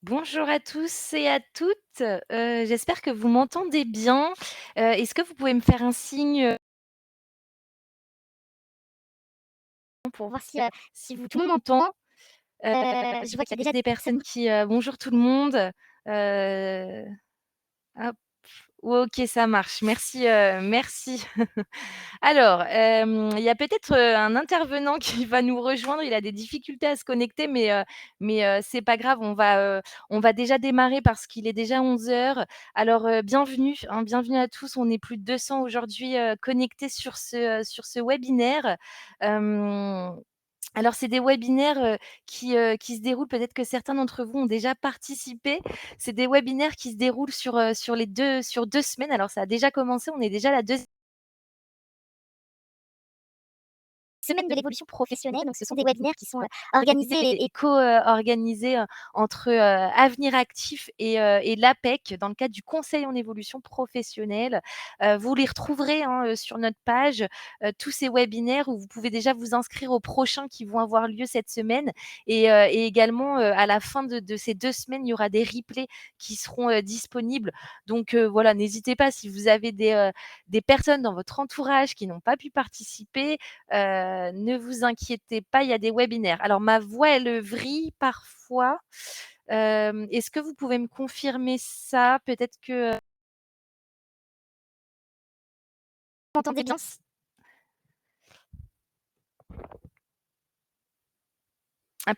Bonjour à tous et à toutes, j'espère que vous m'entendez bien. Est-ce que vous pouvez me faire un signe, pour voir si vous tout le monde m'entend? Je vois qu'il y a déjà des personnes qui, bonjour tout le monde, heu, hop, OK, ça marche. Merci, merci. Alors, il y a peut-être, un intervenant qui va nous rejoindre. Il a des difficultés à se connecter, mais c'est pas grave, on va déjà démarrer parce qu'il est déjà 11 heures. Alors, bienvenue, hein, bienvenue à tous. On est plus de 200 aujourd'hui, connectés sur ce webinaire. Hem alors c'est des webinaires, qui se déroulent, peut-être que certains d'entre vous ont déjà participé. C'est des webinaires qui se déroulent sur 2 semaines. Alors ça a déjà commencé, on est déjà à la deuxième semaine de l'évolution professionnelle. Donc ce sont des webinaires qui sont, organisés et co-organisés, entre, Avenir Actif et l'APEC dans le cadre du conseil en évolution professionnelle. Vous les retrouverez, hein, sur notre page, tous ces webinaires où vous pouvez déjà vous inscrire aux prochains qui vont avoir lieu cette semaine et également, à la fin de ces 2 semaines, il y aura des replays qui seront, disponibles. Donc voilà, n'hésitez pas si vous avez des personnes dans votre entourage qui n'ont pas pu participer, ne vous inquiétez pas, il y a des webinaires. Alors ma voix, elle vrille parfois. Est-ce que vous pouvez me confirmer ça? Peut-être que, vous m'entendez bien?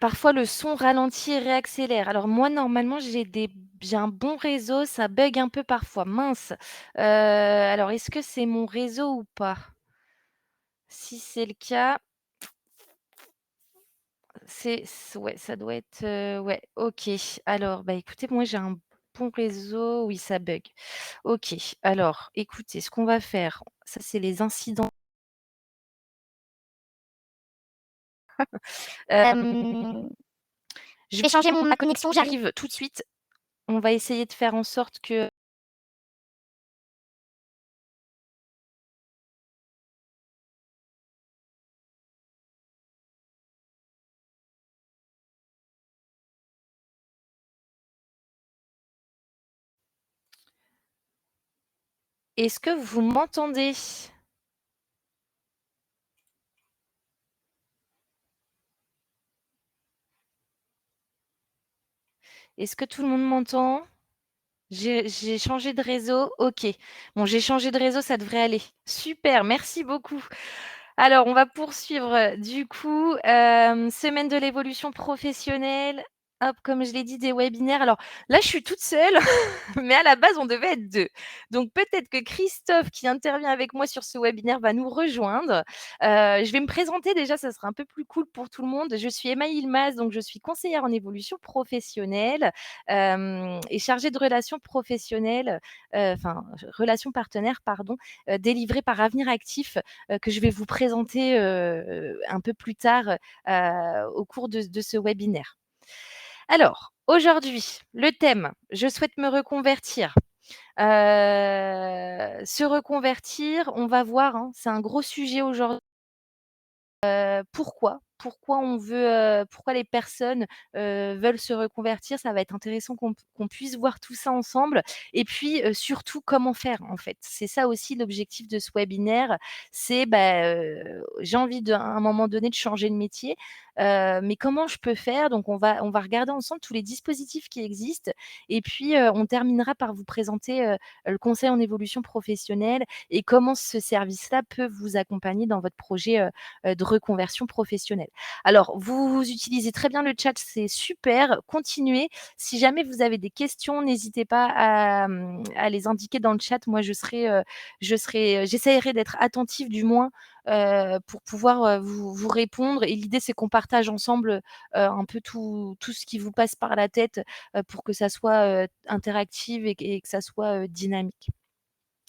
Parfois le son ralentit et réaccélère. Alors moi, normalement, j'ai un bon réseau, ça bug un peu parfois. Mince! Alors est-ce que c'est mon réseau ou pas? Si c'est le cas, ouais, ça doit être, ouais, OK. Alors, bah, écoutez, moi, j'ai un bon réseau. Oui, ça bug. OK. Alors, écoutez, ce qu'on va faire, ça, c'est les incidents. Hem, je vais changer ma connexion, j'arrive tout de suite. On va essayer de faire en sorte que est-ce que vous m'entendez? Est-ce que tout le monde m'entend? J'ai changé de réseau, OK. Bon, j'ai changé de réseau, ça devrait aller. Super, merci beaucoup. Alors, on va poursuivre, du coup, semaine de l'évolution professionnelle. Hop, comme je l'ai dit, des webinaires. Alors là, je suis toute seule, mais à la base, on devait être 2. Donc peut-être que Christophe, qui intervient avec moi sur ce webinaire, va nous rejoindre. Je vais me présenter déjà, ça sera un peu plus cool pour tout le monde. Je suis Emma Yilmaz, donc je suis conseillère en évolution professionnelle, et chargée de relations professionnelles, enfin, relations partenaires, pardon, délivrées par Avenir Actif, que je vais vous présenter, un peu plus tard, au cours de ce webinaire. Alors, aujourd'hui, le thème: «Je souhaite me reconvertir». Se reconvertir, on va voir, hein, c'est un gros sujet aujourd'hui. Pourquoi? Pourquoi les personnes, veulent se reconvertir? Ça va être intéressant qu'on puisse voir tout ça ensemble et puis, surtout comment faire, en fait? C'est ça aussi l'objectif de ce webinaire, c'est, bah, j'ai envie à un moment donné de changer de métier, mais comment je peux faire? Donc on va regarder ensemble tous les dispositifs qui existent et puis, on terminera par vous présenter, le conseil en évolution professionnelle et comment ce service-là peut vous accompagner dans votre projet, de reconversion professionnelle. Alors, vous utilisez très bien le chat, c'est super, continuez. Si jamais vous avez des questions, n'hésitez pas à les indiquer dans le chat. Moi, j'essayerai d'être attentive du moins, pour pouvoir, vous répondre et l'idée, c'est qu'on partage ensemble, un peu tout ce qui vous passe par la tête, pour que ça soit, interactive et que ça soit, dynamique.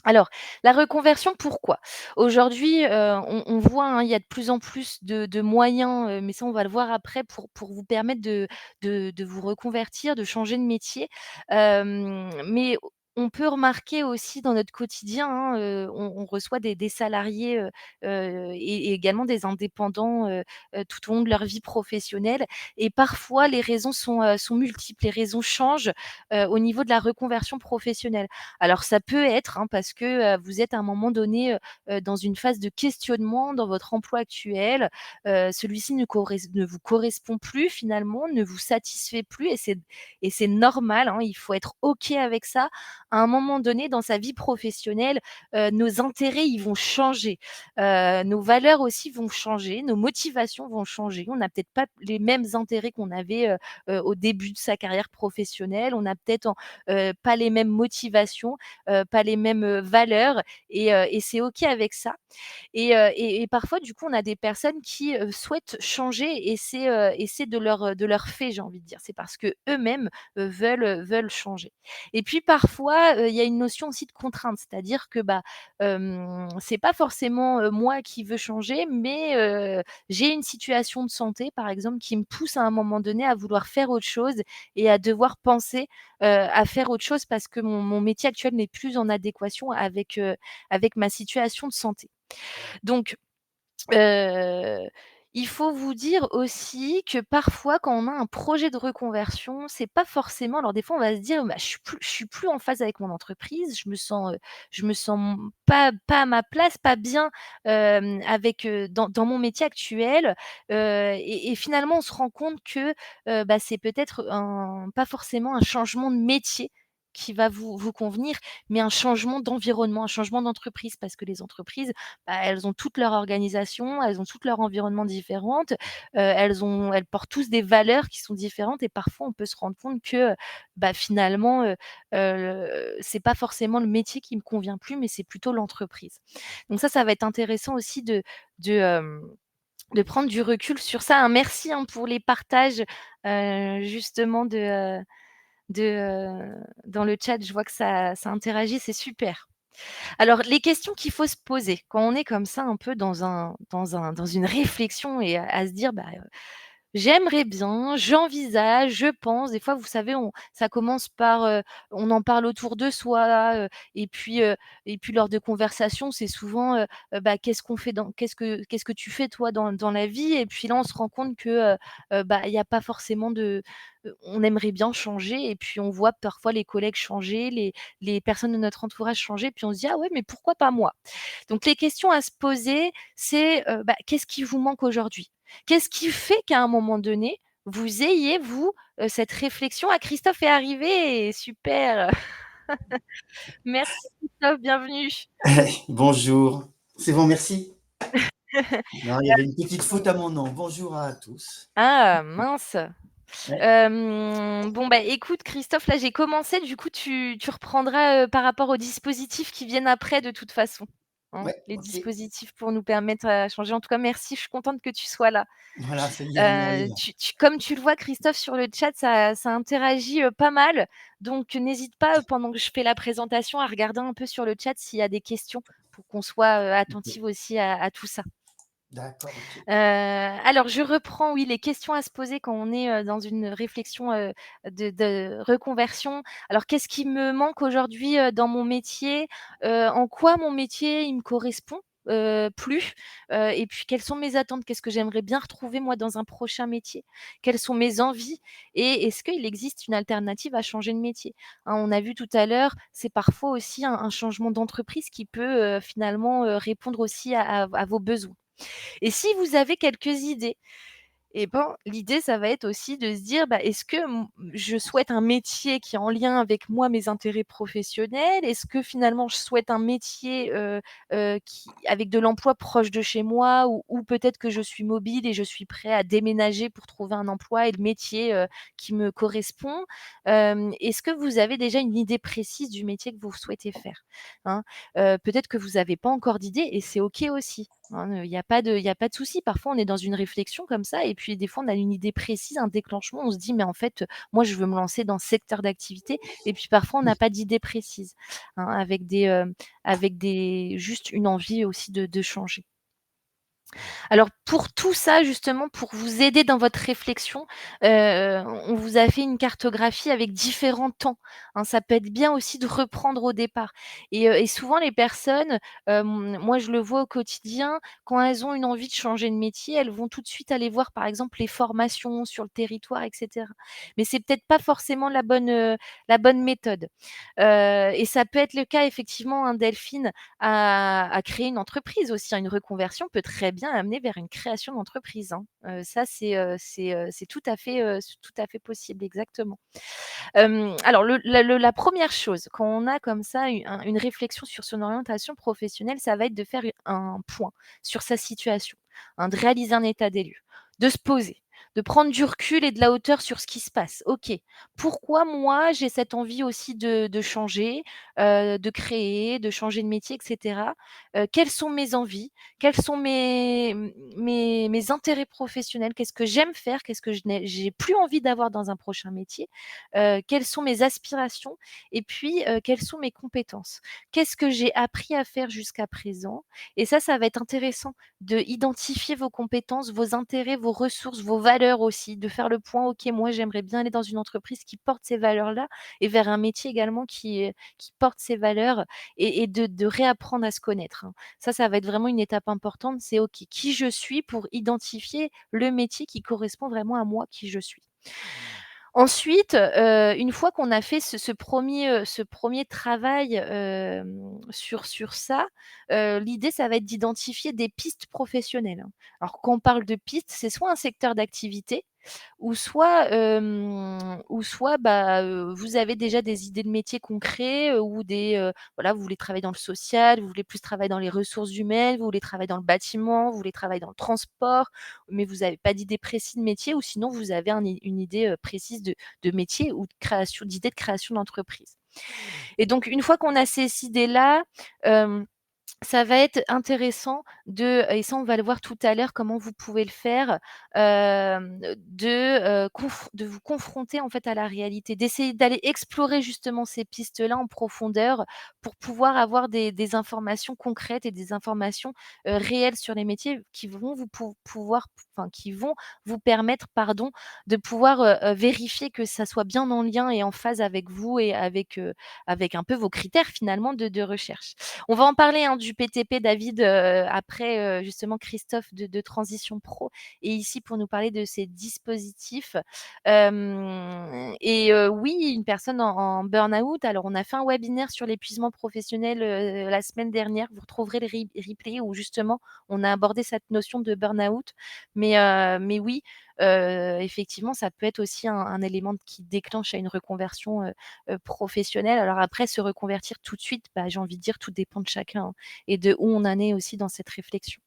Alors, la reconversion, pourquoi? Aujourd'hui, on voit, hein, il y a de plus en plus de moyens, mais ça, on va le voir après pour vous permettre de vous reconvertir, de changer de métier. Mais on peut remarquer aussi dans notre quotidien, hein, on reçoit des salariés, et également des indépendants, tout au long de leur vie professionnelle et parfois les raisons sont multiples. Les raisons changent, au niveau de la reconversion professionnelle. Alors ça peut être, hein, parce que, vous êtes à un moment donné, dans une phase de questionnement dans votre emploi actuel, celui-ci ne vous correspond plus finalement, ne vous satisfait plus et c'est normal, hein, il faut être OK avec ça. À un moment donné dans sa vie professionnelle, nos intérêts, ils vont changer. Nos valeurs aussi vont changer, nos motivations vont changer. On n'a peut-être pas les mêmes intérêts qu'on avait, au début de sa carrière professionnelle. On n'a peut-être pas les mêmes motivations, pas les mêmes, valeurs et c'est OK avec ça. Et parfois, du coup, on a des personnes qui, souhaitent changer et c'est de leur fait, j'ai envie de dire. C'est parce qu'eux-mêmes, veulent changer. Et puis parfois, il y a une notion aussi de contrainte, c'est-à-dire que, bah, c'est pas forcément, moi qui veux changer, mais j'ai une situation de santé, par exemple, qui me pousse à un moment donné à vouloir faire autre chose et à devoir penser, à faire autre chose parce que mon métier actuel n'est plus en adéquation avec ma situation de santé. Donc, heu, il faut vous dire aussi que parfois quand on a un projet de reconversion, c'est pas forcément alors des fois on va se dire: «Bah, je suis plus en phase avec mon entreprise, je me sens pas à ma place, pas bien, avec, dans mon métier actuel», et finalement on se rend compte que, bah, c'est peut-être un pas forcément un changement de métier qui va vous convenir, mais un changement d'environnement, un changement d'entreprise. Parce que les entreprises, bah, elles ont toute leur organisation, elles ont toutes leur environnement différentes, elles portent tous des valeurs qui sont différentes et parfois on peut se rendre compte que, bah, finalement, c'est pas forcément le métier qui me convient plus, mais c'est plutôt l'entreprise. Donc ça va être intéressant aussi de, hem, de prendre du recul sur ça, hein. Merci, hein, pour les partages, justement dans le chat. Je vois que ça interagit, c'est super. Alors, les questions qu'il faut se poser quand on est comme ça un peu dans une réflexion et à se dire: «Bah, j'aimerais bien, j'envisage, je pense». Des fois, vous savez, on ça commence par, on en parle autour de soi, et puis lors de conversations, c'est souvent, bah, qu'est-ce que tu fais toi dans la vie? Et puis là, on se rend compte que, bah, il y a pas forcément de on aimerait bien changer et puis on voit parfois les collègues changer, les personnes de notre entourage changer, puis on se dit: «Ah ouais, mais pourquoi pas moi?» Donc les questions à se poser, c'est, bah, qu'est-ce qui vous manque aujourd'hui? Qu'est-ce qui fait qu'à un moment donné, vous ayez vous, cette réflexion? Ah, Christophe est arrivé! Super! Merci Christophe, bienvenue. Bonjour. C'est bon, merci. Non, il y avait une petite faute à mon nom. Bonjour à tous. Ah mince! Ouais, Bon, bah, écoute Christophe, là j'ai commencé, du coup tu reprendras, par rapport aux dispositifs qui viennent après de toute façon, hein. ouais, Les OK. dispositifs pour nous permettre à changer. En tout cas merci, je suis contente que tu sois là. Voilà, ça y est, on y arrive. Tu comme tu le vois Christophe sur le chat, ça interagit, pas mal, donc n'hésite pas, pendant que je fais la présentation à regarder un peu sur le chat s'il y a des questions pour qu'on soit, OK. attentive aussi à tout ça. D'accord, OK. Alors je reprends, oui, les questions à se poser quand on est, dans une réflexion, de reconversion. Alors qu'est-ce qui me manque aujourd'hui, dans mon métier? En quoi mon métier, il me correspond, plus? Et puis quelles sont mes attentes? Qu'est-ce que j'aimerais bien retrouver moi dans un prochain métier? Quelles sont mes envies? Et est-ce qu'il existe une alternative à changer de métier? Hein, on a vu tout à l'heure, c'est parfois aussi un changement d'entreprise qui peut, finalement, répondre aussi à vos besoins. Et si vous avez quelques idées, et ben, l'idée, ça va être aussi de se dire: «Bah, est-ce que je souhaite un métier qui est en lien avec moi, mes intérêts professionnels? Est-ce que finalement je souhaite un métier, qui avec de l'emploi proche de chez moi? Ou peut-être que je suis mobile et je suis prêt à déménager pour trouver un emploi et le métier, qui me correspond?» Est-ce que vous avez déjà une idée précise du métier que vous souhaitez faire? Hein? Peut-être que vous avez pas encore d'idée et c'est OK aussi, hein, il y a pas de souci. Parfois, on est dans une réflexion comme ça et puis des fois, on a une idée précise, un déclenchement. On se dit: «Mais en fait, moi, je veux me lancer dans ce secteur d'activité» et puis parfois, on n'a pas d'idée précise, hein, avec des juste une envie aussi de changer. Alors pour tout ça justement, pour vous aider dans votre réflexion, on vous a fait une cartographie avec différents temps, hein. Ça peut être bien aussi de reprendre au départ et souvent les personnes, moi je le vois au quotidien, quand elles ont une envie de changer de métier, elles vont tout de suite aller voir par exemple les formations sur le territoire et cetera. Mais c'est peut-être pas forcément la bonne méthode. Et ça peut être le cas effectivement, hein, Delphine, à créer une entreprise aussi, hein. Une reconversion peut très bien amener vers une création d'entreprise, hein. Ça c'est tout à fait possible, exactement. Alors la 1re chose, quand on a comme ça une réflexion sur son orientation professionnelle, ça va être de faire un point sur sa situation, hein, de réaliser un état des lieux, de se poser, de prendre du recul et de la hauteur sur ce qui se passe. OK, pourquoi moi j'ai cette envie aussi de changer, de créer, de changer de métier et cetera? Quelles sont mes envies? Quels sont mes intérêts professionnels? Qu'est-ce que j'aime faire? Qu'est-ce que j'ai plus envie d'avoir dans un prochain métier? Quelles sont mes aspirations et puis, quelles sont mes compétences? Qu'est-ce que j'ai appris à faire jusqu'à présent? Et ça va être intéressant de identifier vos compétences, vos intérêts, vos ressources, vos valeurs aussi, de faire le point: «OK, moi j'aimerais bien aller dans une entreprise qui porte ces valeurs-là et vers un métier également qui porte ces valeurs» et de réapprendre à se connaître, hein. Ça va être vraiment une étape importante, c'est OK, qui je suis pour identifier le métier qui correspond vraiment à moi, qui je suis. Ensuite, une fois qu'on a fait ce 1er travail, sur ça, l'idée ça va être d'identifier des pistes professionnelles, hein. Alors quand on parle de pistes, c'est soit un secteur d'activité ou soit, bah, vous avez déjà des idées de métiers concrets, ou voilà, vous voulez travailler dans le social, vous voulez plus travailler dans les ressources humaines, vous voulez travailler dans le bâtiment, vous voulez travailler dans le transport, mais vous avez pas d'idée précise de métier ou sinon vous avez une idée, précise de métier ou d'idée de création d'entreprise. Et donc une fois qu'on a ces idées-là, hem ça va être intéressant et ça on va le voir tout à l'heure comment vous pouvez le faire, de vous confronter en fait à la réalité, d'essayer d'aller explorer justement ces pistes-là en profondeur pour pouvoir avoir des informations concrètes et des informations, réelles sur les métiers qui vont qui vont vous permettre, pardon, de pouvoir, vérifier que ça soit bien en lien et en phase avec vous et avec un peu vos critères finalement de recherche. On va en parler, hein, du PTP David, après, justement Christophe de Transition Pro est ici pour nous parler de ces dispositifs. Oui, une personne en burn-out, alors on a fait un webinaire sur l'épuisement professionnel, la semaine dernière. Vous retrouverez le replay où justement on a abordé cette notion de burn-out. Mais oui, effectivement, ça peut être aussi un élément qui déclenche à une reconversion, professionnelle. Alors après, se reconvertir tout de suite, bah, j'ai envie de dire, tout dépend de chacun, hein, et de où on en est aussi dans cette réflexion.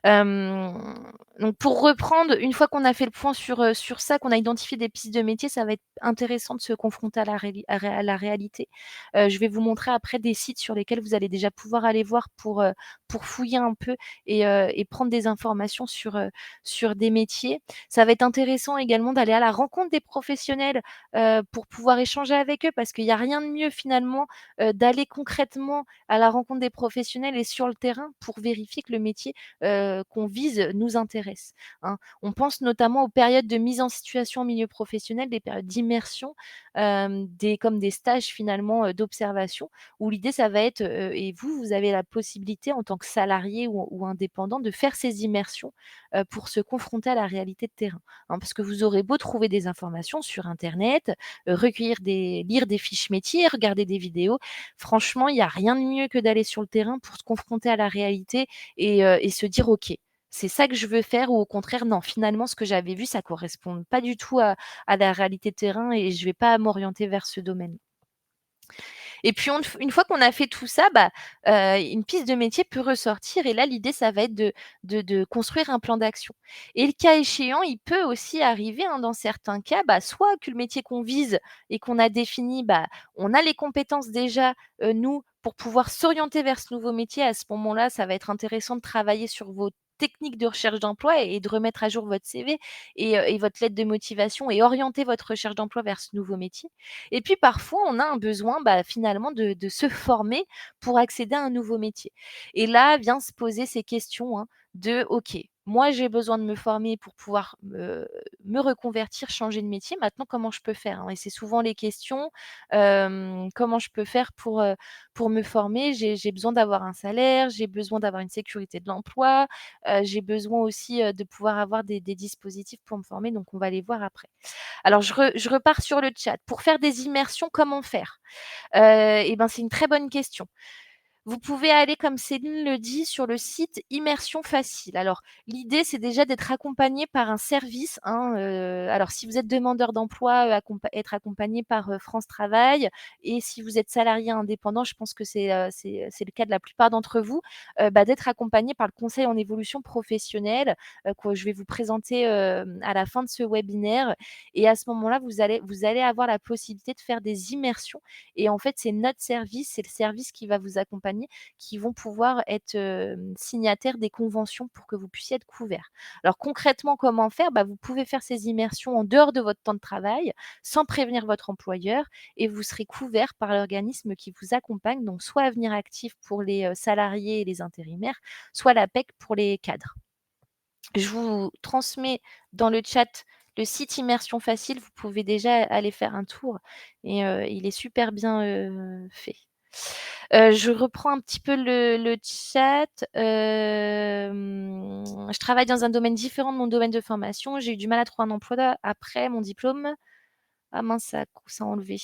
Hem, donc pour reprendre, une fois qu'on a fait le point sur ça, qu'on a identifié des pistes de métier, ça va être intéressant de se confronter à la réalité. Je vais vous montrer après des sites sur lesquels vous allez déjà pouvoir aller voir pour fouiller un peu et prendre des informations sur des métiers. Ça va être intéressant également d'aller à la rencontre des professionnels, pour pouvoir échanger avec eux parce qu'il y a rien de mieux finalement, d'aller concrètement à la rencontre des professionnels et sur le terrain pour vérifier que le métier, qu'on vise nous intéresse, hein. On pense notamment aux périodes de mise en situation en milieu professionnel, des périodes d'immersion, comme des stages finalement, d'observation où l'idée ça va être, et vous avez la possibilité en tant que salarié ou indépendant de faire ces immersions, pour se confronter à la réalité de terrain, hein. Parce que vous aurez beau trouver des informations sur internet, lire des fiches métiers, regarder des vidéos, franchement, il y a rien de mieux que d'aller sur le terrain pour se confronter à la réalité et se dire: «OK, c'est ça que je veux faire» ou au contraire: «Non, finalement, ce que j'avais vu, ça correspond pas du tout à la réalité de terrain et je vais pas m'orienter vers ce domaine». Et puis une fois qu'on a fait tout ça, bah, une piste de métier peut ressortir et là, l'idée, ça va être de construire un plan d'action. Et le cas échéant, il peut aussi arriver, hein, dans certains cas, bah, soit que le métier qu'on vise et qu'on a défini, bah, on a les compétences déjà, nous, pour pouvoir s'orienter vers ce nouveau métier. À ce moment-là, ça va être intéressant de travailler sur vos techniques de recherche d'emploi et de remettre à jour votre CV et votre lettre de motivation et orienter votre recherche d'emploi vers ce nouveau métier. Et puis parfois, on a un besoin, finalement de se former pour accéder à un nouveau métier. Et là, vient se poser ces questions, hein, de: «OK, moi j'ai besoin de me former pour pouvoir me reconvertir, changer de métier. Maintenant, comment je peux faire?» Hein? Et c'est souvent les questions, comment je peux faire pour me former? J'ai besoin d'avoir un salaire, j'ai besoin d'avoir une sécurité de l'emploi, j'ai besoin aussi, de pouvoir avoir des dispositifs pour me former, donc on va les voir après. Alors je repars sur le chat. Pour faire des immersions, comment faire? Et ben, c'est une très bonne question. Vous pouvez aller, comme Céline le dit, sur le site Immersion Facile. Alors, l'idée, c'est déjà d'être accompagné par un service, hein, alors si vous êtes demandeur d'emploi, être accompagné par, France Travail, et si vous êtes salarié indépendant, je pense que c'est le cas de la plupart d'entre vous, d'être accompagné par le conseil en évolution professionnelle, que je vais vous présenter, à la fin de ce webinaire. Et à ce moment-là, vous allez avoir la possibilité de faire des immersions, et en fait, c'est notre service, c'est le service qui va vous accompagner, qui vont pouvoir être, signataires des conventions pour que vous puissiez être couverts. Alors concrètement, comment faire? Vous pouvez faire ces immersions en dehors de votre temps de travail, sans prévenir votre employeur, et vous serez couvert par l'organisme qui vous accompagne, donc soit Avenir Actif pour les, salariés et les intérimaires, soit l'APEC pour les cadres. Je vous transmets dans le chat le site Immersion Facile, vous pouvez déjà aller faire un tour, et il est super bien, fait. Je reprends un petit peu le chat. Je travaille dans un domaine différent de mon domaine de formation. J'ai eu du mal à trouver un emploi après mon diplôme. Ah mince, ça a enlevé.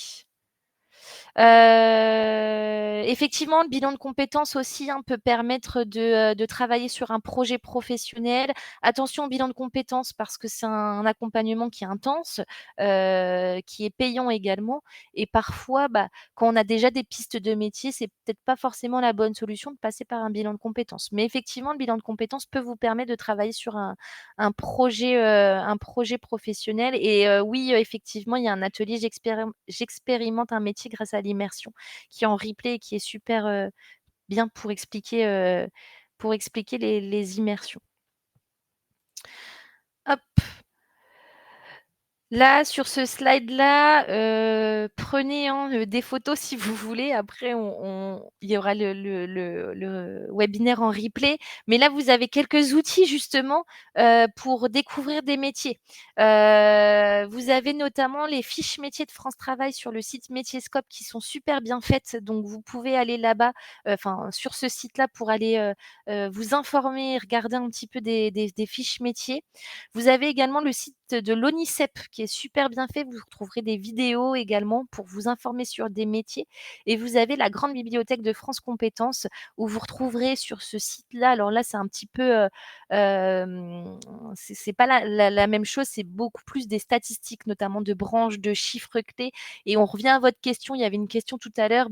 Effectivement, le bilan de compétences aussi, hein, peut permettre de travailler sur un projet professionnel. Attention au bilan de compétences parce que c'est un accompagnement qui est intense, qui est payant également, et parfois, quand on a déjà des pistes de métier, c'est peut-être pas forcément la bonne solution de passer par un bilan de compétences. Mais effectivement, le bilan de compétences peut vous permettre de travailler sur un projet professionnel, et oui, effectivement, il y a un atelier «J'expérimente un métier grâce à l'immersion», qui est en replay et qui est super, bien pour expliquer les immersions. Hop. Là, sur ce slide-là, prenez, hein, des photos si vous voulez. Après, il y aura le webinaire en replay. Mais là, vous avez quelques outils justement, pour découvrir des métiers. Vous avez notamment les fiches métiers de France Travail sur le site Métiers-Scope qui sont super bien faites. Donc vous pouvez aller là-bas, enfin sur ce site-là, pour aller, vous informer et regarder un petit peu des fiches métiers. Vous avez également le site de l'ONICEP qui est super bien fait. Vous retrouverez des vidéos également pour vous informer sur des métiers, et vous avez la grande bibliothèque de France Compétences où vous retrouverez sur ce site-là, alors là, c'est un petit peu, c'est pas la même chose, c'est beaucoup plus des statistiques, notamment de branches, de chiffres clés, et on revient à votre question. Il y avait une question tout à l'heure,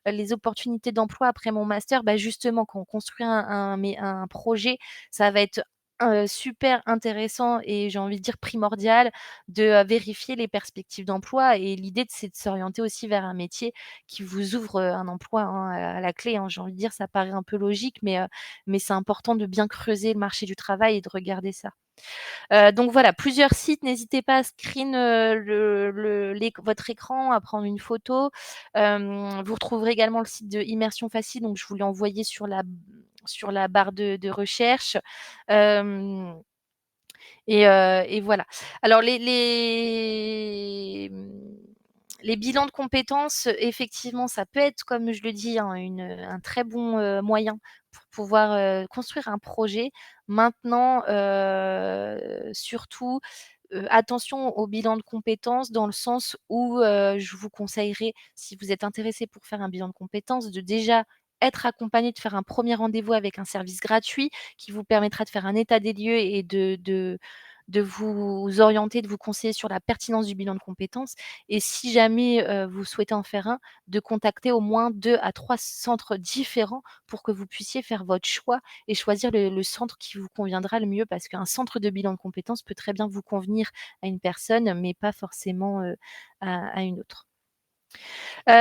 les opportunités d'emploi après mon master. Justement, quand on construit un projet, ça va être super intéressant, et j'ai envie de dire primordial, de, vérifier les perspectives d'emploi, et l'idée, c'est de s'orienter aussi vers un métier qui vous ouvre, un emploi, hein, à la clé, hein. J'ai envie de dire, ça paraît un peu logique, mais c'est important de bien creuser le marché du travail et de regarder ça. Donc voilà, plusieurs sites. N'hésitez pas à screen, votre écran, à prendre une photo. Vous retrouverez également le site de Immersion Facile, donc je vous l'ai envoyé sur la barre de recherche. Hem et voilà. Alors les bilans de compétences, effectivement, ça peut être, comme je le dis, hein, un très bon, moyen pour pouvoir, construire un projet. Maintenant, surtout, attention au bilan de compétences, dans le sens où, je vous conseillerais, si vous êtes intéressé pour faire un bilan de compétences, de déjà être accompagné, de faire un premier rendez-vous avec un service gratuit qui vous permettra de faire un état des lieux et de vous orienter, de vous conseiller sur la pertinence du bilan de compétences, et si jamais, vous souhaitez en faire un, de contacter au moins 2 à 3 centres différents pour que vous puissiez faire votre choix et choisir le centre qui vous conviendra le mieux. Parce qu'un centre de bilan de compétences peut très bien vous convenir à une personne, mais pas forcément, à une autre.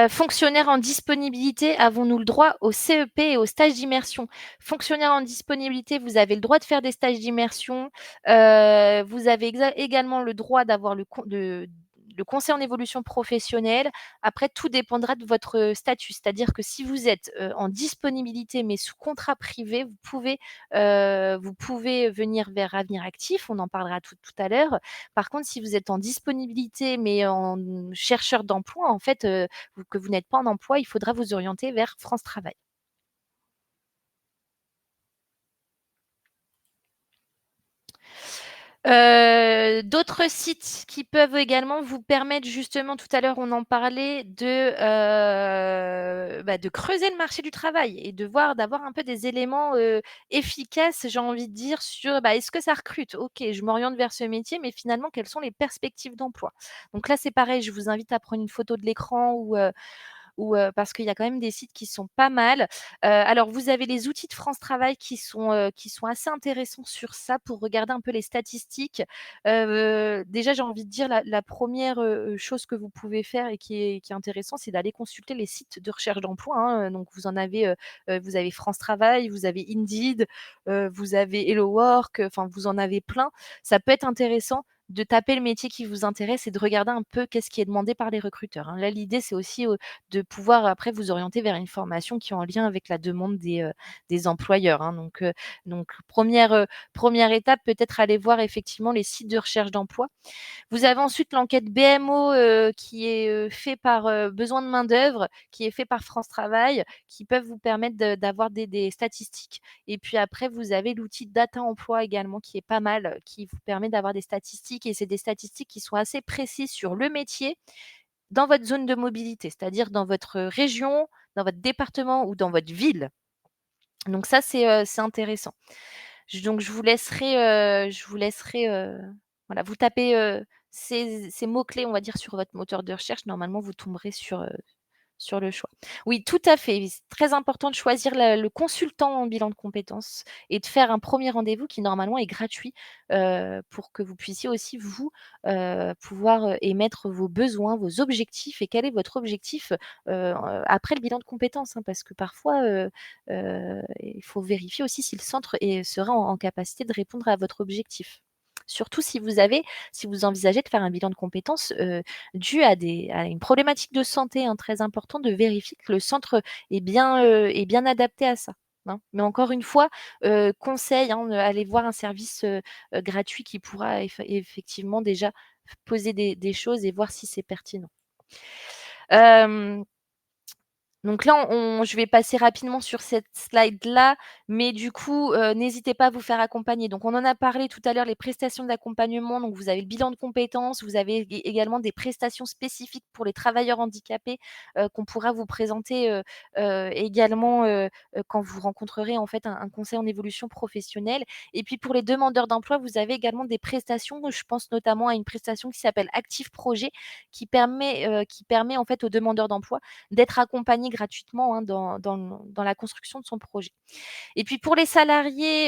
Fonctionnaires en disponibilité, avons-nous le droit au CEP et aux stages d'immersion? Fonctionnaires en disponibilité, vous avez le droit de faire des stages d'immersion. Vous avez également le droit d'avoir le conseil en évolution professionnelle. Après, tout dépendra de votre statut. C'est-à-dire que si vous êtes en disponibilité, mais sous contrat privé, vous pouvez venir vers Avenir Actif. On en parlera tout à l'heure. Par contre, si vous êtes en disponibilité, mais en chercheur d'emploi, en fait, que vous n'êtes pas en emploi, il faudra vous orienter vers France Travail. D'autres sites qui peuvent également vous permettre, justement, tout à l'heure, on en parlait, de creuser le marché du travail et d'avoir un peu des éléments efficaces, j'ai envie de dire, sur est-ce que ça recrute? Ok, je m'oriente vers ce métier, mais finalement, quelles sont les perspectives d'emploi? Donc là, c'est pareil, je vous invite à prendre une photo de l'écran ou parce qu'il y a quand même des sites qui sont pas mal. Alors vous avez les outils de France Travail qui sont assez intéressants sur ça pour regarder un peu les statistiques. Déjà, j'ai envie de dire la 1re chose que vous pouvez faire et qui est intéressant, c'est d'aller consulter les sites de recherche d'emploi, hein. Donc vous avez France Travail, vous avez Indeed, vous avez Hello Work, enfin vous en avez plein. Ça peut être intéressant de taper le métier qui vous intéresse et de regarder un peu qu'est-ce qui est demandé par les recruteurs, hein. Là, l'idée, c'est aussi, de pouvoir après vous orienter vers une formation qui est en lien avec la demande des employeurs, hein. Donc 1re étape, peut-être aller voir effectivement les sites de recherche d'emploi. Vous avez ensuite l'enquête BMO qui est fait par Besoin de main-d'œuvre, qui est fait par France Travail, qui peuvent vous permettre d'avoir des statistiques. Et puis après, vous avez l'outil Data Emploi également, qui est pas mal, qui vous permet d'avoir des statistiques. Et c'est des statistiques qui sont assez précises sur le métier dans votre zone de mobilité, c'est-à-dire dans votre région, dans votre département ou dans votre ville. Donc ça, c'est intéressant. Donc je vous laisserai, voilà, vous tapez, ces mots-clés, on va dire, sur votre moteur de recherche. Normalement, vous tomberez sur le choix. Oui, tout à fait. C'est très important de choisir le consultant en bilan de compétences et de faire un 1er rendez-vous qui normalement est gratuit, pour que vous puissiez aussi vous, pouvoir, émettre vos besoins, vos objectifs et quel est votre objectif, après le bilan de compétences, hein. Parce que parfois, il faut vérifier aussi si le centre sera en capacité de répondre à votre objectif. Surtout si vous envisagez de faire un bilan de compétences, dû à une problématique de santé, hein, très important de vérifier que le centre est bien adapté à ça, hein. Mais encore une fois, conseil, hein, allez voir un service, gratuit qui pourra effectivement déjà poser des choses et voir si c'est pertinent. Hem Donc là, je vais passer rapidement sur cette slide-là, mais du coup, n'hésitez pas à vous faire accompagner. Donc on en a parlé tout à l'heure, les prestations d'accompagnement. Donc vous avez le bilan de compétences, vous avez également des prestations spécifiques pour les travailleurs handicapés, qu'on pourra vous présenter, également, quand vous rencontrerez en fait un conseil en évolution professionnelle. Et puis pour les demandeurs d'emploi, vous avez également des prestations. Je pense notamment à une prestation qui s'appelle Active Projet, qui permet en fait aux demandeurs d'emploi d'être accompagné gratuitement, hein, dans la construction de son projet. Et puis pour les salariés,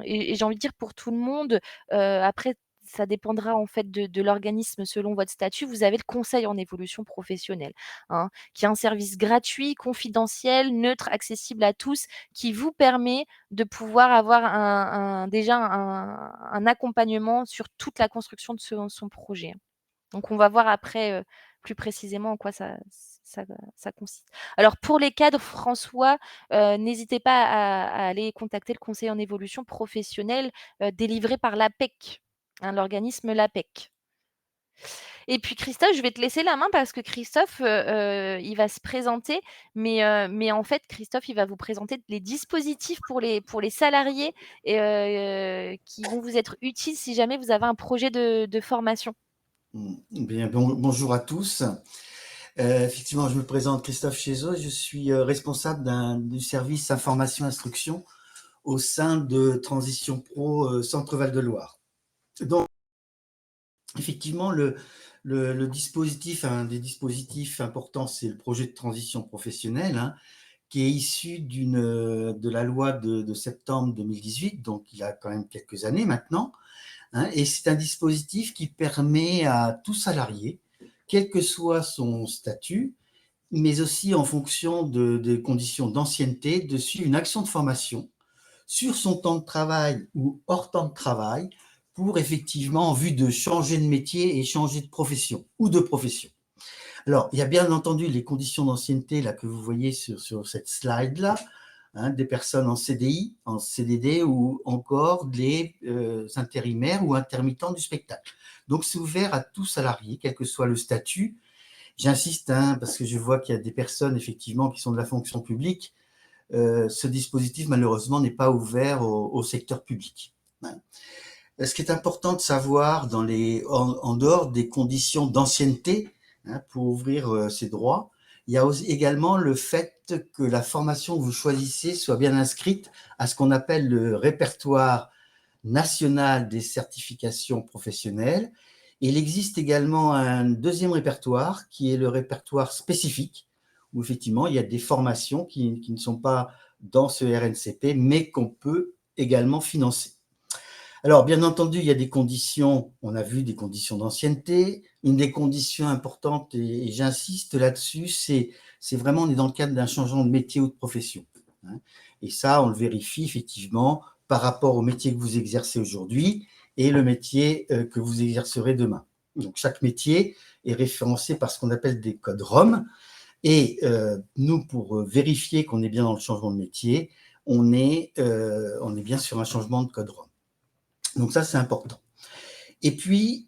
et j'ai envie de dire pour tout le monde, après ça dépendra en fait de l'organisme selon votre statut. Vous avez le conseil en évolution professionnelle, hein, qui est un service gratuit, confidentiel, neutre, accessible à tous, qui vous permet de pouvoir avoir déjà un accompagnement sur toute la construction de son projet. Donc on va voir après, plus précisément en quoi ça ça consiste. Alors pour les cadres, François, n'hésitez pas à aller contacter le conseiller en évolution professionnelle, délivré par l'APEC, hein, l'organisme l'APEC. Et puis Christophe, je vais te laisser la main parce que Christophe, il va se présenter, mais en fait, Christophe, il va vous présenter les dispositifs pour les salariés et qui vont vous être utiles si jamais vous avez un projet de formation. Bien, bonjour à tous. Effectivement, je me présente Christophe Chézot, je suis responsable du service information-instruction au sein de Transition Pro Centre Val-de-Loire. Donc, effectivement, le dispositif, un des dispositifs importants, c'est le projet de transition professionnelle, hein, qui est issu de la loi de septembre 2018, donc il y a quand même quelques années maintenant, hein, et c'est un dispositif qui permet à tout salarié quel que soit son statut, mais aussi en fonction des conditions d'ancienneté, de suivre une action de formation sur son temps de travail ou hors temps de travail pour effectivement, en vue de changer de métier et changer de profession ou de profession. Alors, il y a bien entendu les conditions d'ancienneté là, que vous voyez sur cette slide-là, hein, des personnes en CDI, en CDD ou encore des intérimaires ou intermittents du spectacle. Donc, c'est ouvert à tout salarié, quel que soit le statut. J'insiste, hein, parce que je vois qu'il y a des personnes, effectivement, qui sont de la fonction publique. Ce dispositif, malheureusement, n'est pas ouvert au secteur public. Hein. Ce qui est important de savoir en dehors des conditions d'ancienneté, hein, pour ouvrir ces droits, il y a aussi également le fait que la formation que vous choisissez soit bien inscrite à ce qu'on appelle le répertoire national des certifications professionnelles. Et il existe également un deuxième répertoire qui est le répertoire spécifique, où effectivement il y a des formations qui ne sont pas dans ce RNCP, mais qu'on peut également financer. Alors, bien entendu, il y a des conditions, on a vu des conditions d'ancienneté. Une des conditions importantes, et j'insiste là-dessus, c'est vraiment, on est dans le cadre d'un changement de métier ou de profession. Hein. Et ça, on le vérifie effectivement par rapport au métier que vous exercez aujourd'hui et le métier que vous exercerez demain. Donc, chaque métier est référencé par ce qu'on appelle des codes ROM. Et nous, pour vérifier qu'on est bien dans le changement de métier, on est bien sur un changement de code ROM. Donc ça, c'est important. Et puis,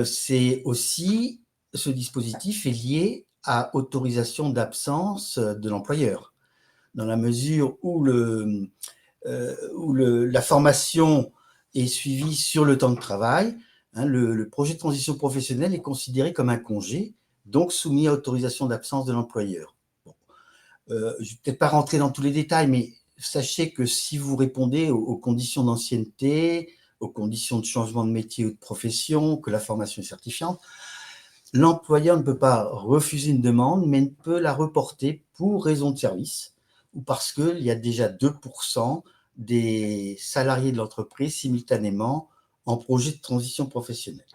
c'est aussi, ce dispositif est lié à autorisation d'absence de l'employeur, dans la mesure où la formation est suivie sur le temps de travail. Hein, le projet de transition professionnelle est considéré comme un congé, donc soumis à autorisation d'absence de l'employeur. Bon. Je ne vais peut-être pas rentrer dans tous les détails, mais sachez que si vous répondez aux conditions d'ancienneté, aux conditions de changement de métier ou de profession, que la formation est certifiante, l'employeur ne peut pas refuser une demande, mais ne peut la reporter pour raison de service ou parce qu'il y a déjà 2% des salariés de l'entreprise simultanément en projet de transition professionnelle.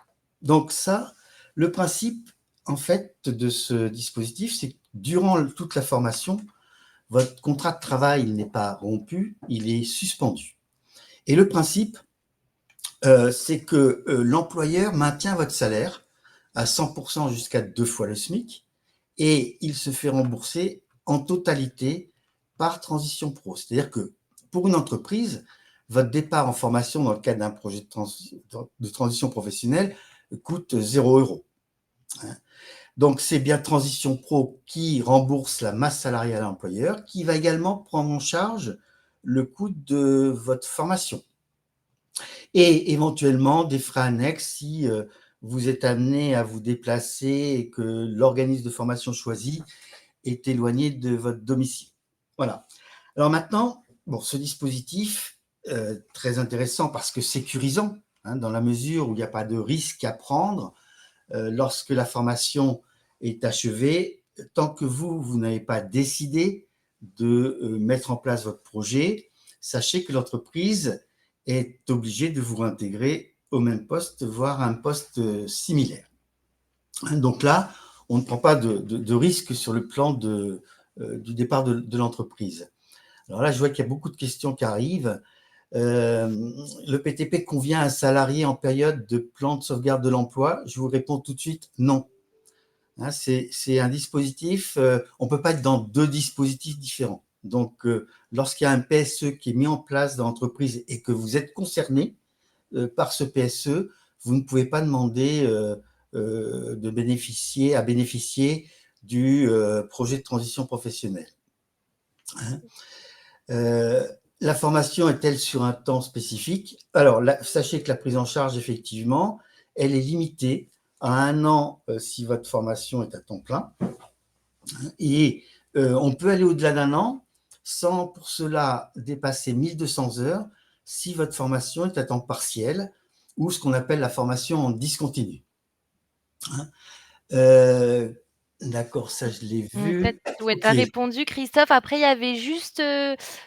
Donc ça, le principe, en fait, de ce dispositif, c'est que durant toute la formation, votre contrat de travail n'est pas rompu, il est suspendu. Et le principe, c'est que l'employeur maintient votre salaire à 100% jusqu'à 2 fois le SMIC et il se fait rembourser en totalité par transition pro. C'est-à-dire que pour une entreprise, votre départ en formation dans le cadre d'un projet de transition professionnelle coûte 0 €. Hein. Donc, c'est bien Transition Pro qui rembourse la masse salariale à l'employeur, qui va également prendre en charge le coût de votre formation. Et éventuellement des frais annexes si vous êtes amené à vous déplacer et que l'organisme de formation choisi est éloigné de votre domicile. Voilà. Alors maintenant, bon, ce dispositif, très intéressant parce que sécurisant, hein, dans la mesure où il n'y a pas de risque à prendre lorsque la formation est achevée, tant que vous n'avez pas décidé de mettre en place votre projet, sachez que l'entreprise est obligée de vous réintégrer au même poste, voire un poste similaire. Donc là, on ne prend pas de risque sur le plan du départ de l'entreprise. Alors là, je vois qu'il y a beaucoup de questions qui arrivent. Le PTP convient à un salarié en période de plan de sauvegarde de l'emploi? Je vous réponds tout de suite non. Hein, c'est un dispositif, on ne peut pas être dans deux dispositifs différents. Donc, lorsqu'il y a un PSE qui est mis en place dans l'entreprise et que vous êtes concerné par ce PSE, vous ne pouvez pas demander à bénéficier du projet de transition professionnelle. Hein. La formation est-elle sur un temps spécifique? Alors, sachez que la prise en charge, effectivement, elle est limitée à 1 an si votre formation est à temps plein. Et on peut aller au-delà d'1 an sans pour cela dépasser 1200 heures si votre formation est à temps partiel ou ce qu'on appelle la formation en discontinu. Hein. D'accord, ça je l'ai vu. Ouais, tu Ok. as répondu, Christophe. Après, il y avait juste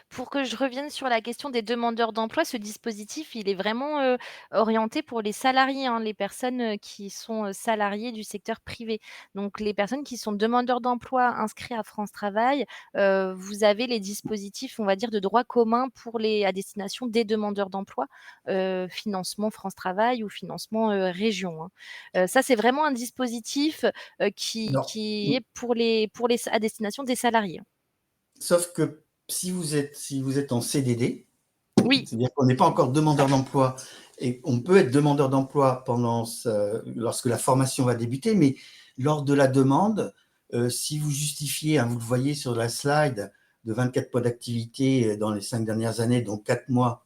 Pour que je revienne sur la question des demandeurs d'emploi, ce dispositif, il est vraiment, orienté pour les salariés, hein, les personnes, qui sont, salariées du secteur privé. Donc les personnes qui sont demandeurs d'emploi inscrits à France Travail, vous avez les dispositifs, on va dire, de droit commun pour les à destination des demandeurs d'emploi, financement France Travail ou financement, région, hein. Ça, c'est vraiment un dispositif, Non. qui est pour les à destination des salariés. Sauf que si vous êtes en CDD, Oui. c'est-à-dire qu'on n'est pas encore demandeur d'emploi et on peut être demandeur d'emploi lorsque la formation va débuter, mais lors de la demande, si vous justifiez, hein, vous le voyez sur la slide, de 24 mois d'activité dans les 5 dernières années, donc 4 mois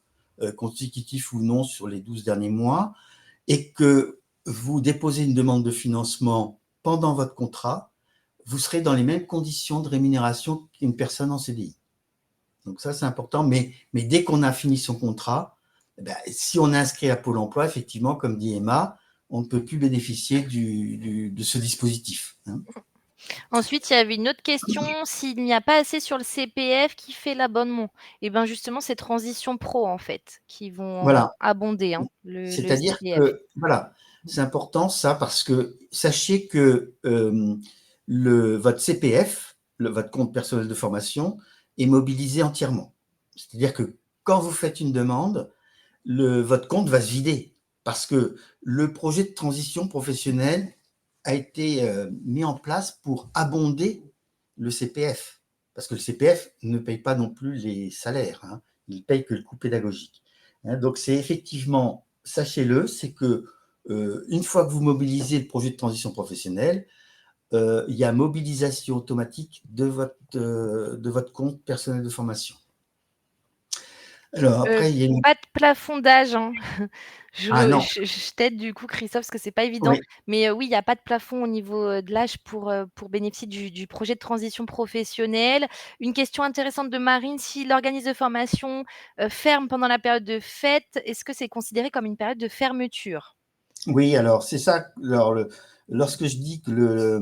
consécutifs ou non sur les 12 derniers mois, et que vous déposez une demande de financement pendant votre contrat, vous serez dans les mêmes conditions de rémunération qu'une personne en CDI. Donc ça, c'est important. Mais dès qu'on a fini son contrat, si on est inscrit à Pôle emploi, effectivement, comme dit Emma, on ne peut plus bénéficier de ce dispositif, hein. Ensuite, il y avait une autre question, s'il n'y a pas assez sur le CPF, qui fait l'abonnement? Et ben, justement, c'est Transition Pro, en fait, qui vont Voilà. abonder, hein, le C'est-à-dire CPF. que, voilà, c'est important ça parce que sachez que votre CPF, votre compte personnel de formation, est mobilisé entièrement. C'est-à-dire que quand vous faites une demande, votre compte va se vider parce que le projet de transition professionnelle a été mis en place pour abonder le CPF. Parce que le CPF ne paye pas non plus les salaires, hein. Il ne paye que le coût pédagogique, hein. Donc c'est effectivement, sachez-le, c'est que une fois que vous mobilisez le projet de transition professionnelle, il y a mobilisation automatique de votre compte personnel de formation. Alors Heu, après, il y a une... Pas de plafond d'âge, hein. Ah Je non, je je t'aide du coup Christophe, parce que c'est pas évident, oui, mais oui, il y a pas de plafond au niveau, de l'âge pour bénéficier du projet de transition professionnelle. Une question intéressante de Marine: si l'organisme de formation, ferme pendant la période de fête, est-ce que c'est considéré comme une période de fermeture? oui, alors c'est ça. Alors, lorsque je dis que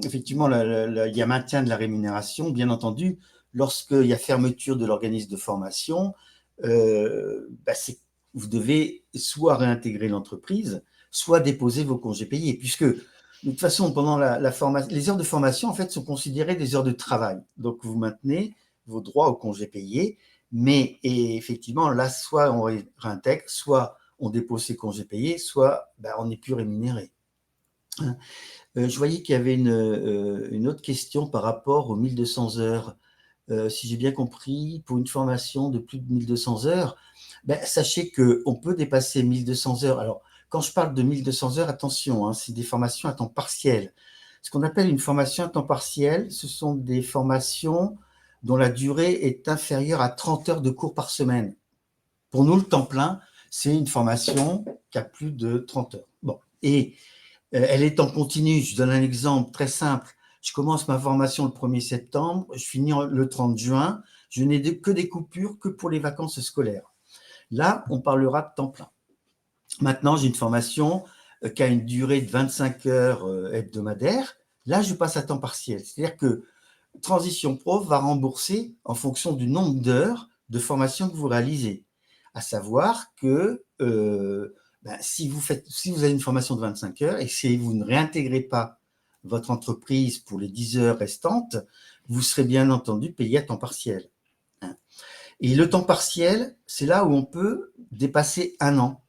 effectivement, il y a maintien de la rémunération, bien entendu, lorsqu'il y a fermeture de l'organisme de formation, vous devez soit réintégrer l'entreprise, soit déposer vos congés payés, puisque de toute façon, pendant la formation, les heures de formation, en fait, sont considérées des heures de travail. Donc, vous maintenez vos droits aux congés payés, mais et effectivement, là, soit on réintègre, soit on dépose ses congés payés, soit on n'est plus rémunéré, hein. Je voyais qu'il y avait une autre question par rapport aux 1200 heures. Si j'ai bien compris, pour une formation de plus de 1200 heures, sachez qu'on peut dépasser 1200 heures. Alors, quand je parle de 1200 heures, attention, hein, c'est des formations à temps partiel. Ce qu'on appelle une formation à temps partiel, ce sont des formations dont la durée est inférieure à 30 heures de cours par semaine. Pour nous, le temps plein, c'est une formation qui a plus de 30 heures. Bon, et elle est en continu. Je donne un exemple très simple. Je commence ma formation le 1er septembre, je finis le 30 juin, je n'ai que des coupures que pour les vacances scolaires. Là, on parlera de temps plein. Maintenant, j'ai une formation qui a une durée de 25 heures hebdomadaires. Là, je passe à temps partiel. C'est-à-dire que Transition Prof va rembourser en fonction du nombre d'heures de formation que vous réalisez. À savoir que si vous avez une formation de 25 heures et si vous ne réintégrez pas votre entreprise pour les 10 heures restantes, vous serez bien entendu payé à temps partiel, hein. Et le temps partiel, c'est là où on peut dépasser un an.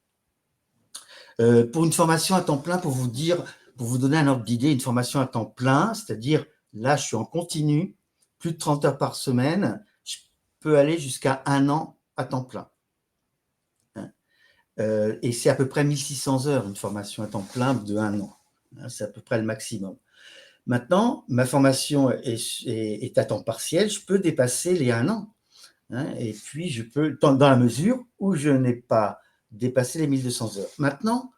Pour une formation à temps plein, pour vous donner un ordre d'idée, une formation à temps plein, c'est-à-dire là, je suis en continu, plus de 30 heures par semaine, je peux aller jusqu'à un an à temps plein, hein. Et c'est à peu près 1600 heures, une formation à temps plein de un an, hein, c'est à peu près le maximum. Maintenant, ma formation est à temps partiel, je peux dépasser les un an, hein, et puis je peux, dans la mesure où je n'ai pas dépassé les 1200 heures. Maintenant,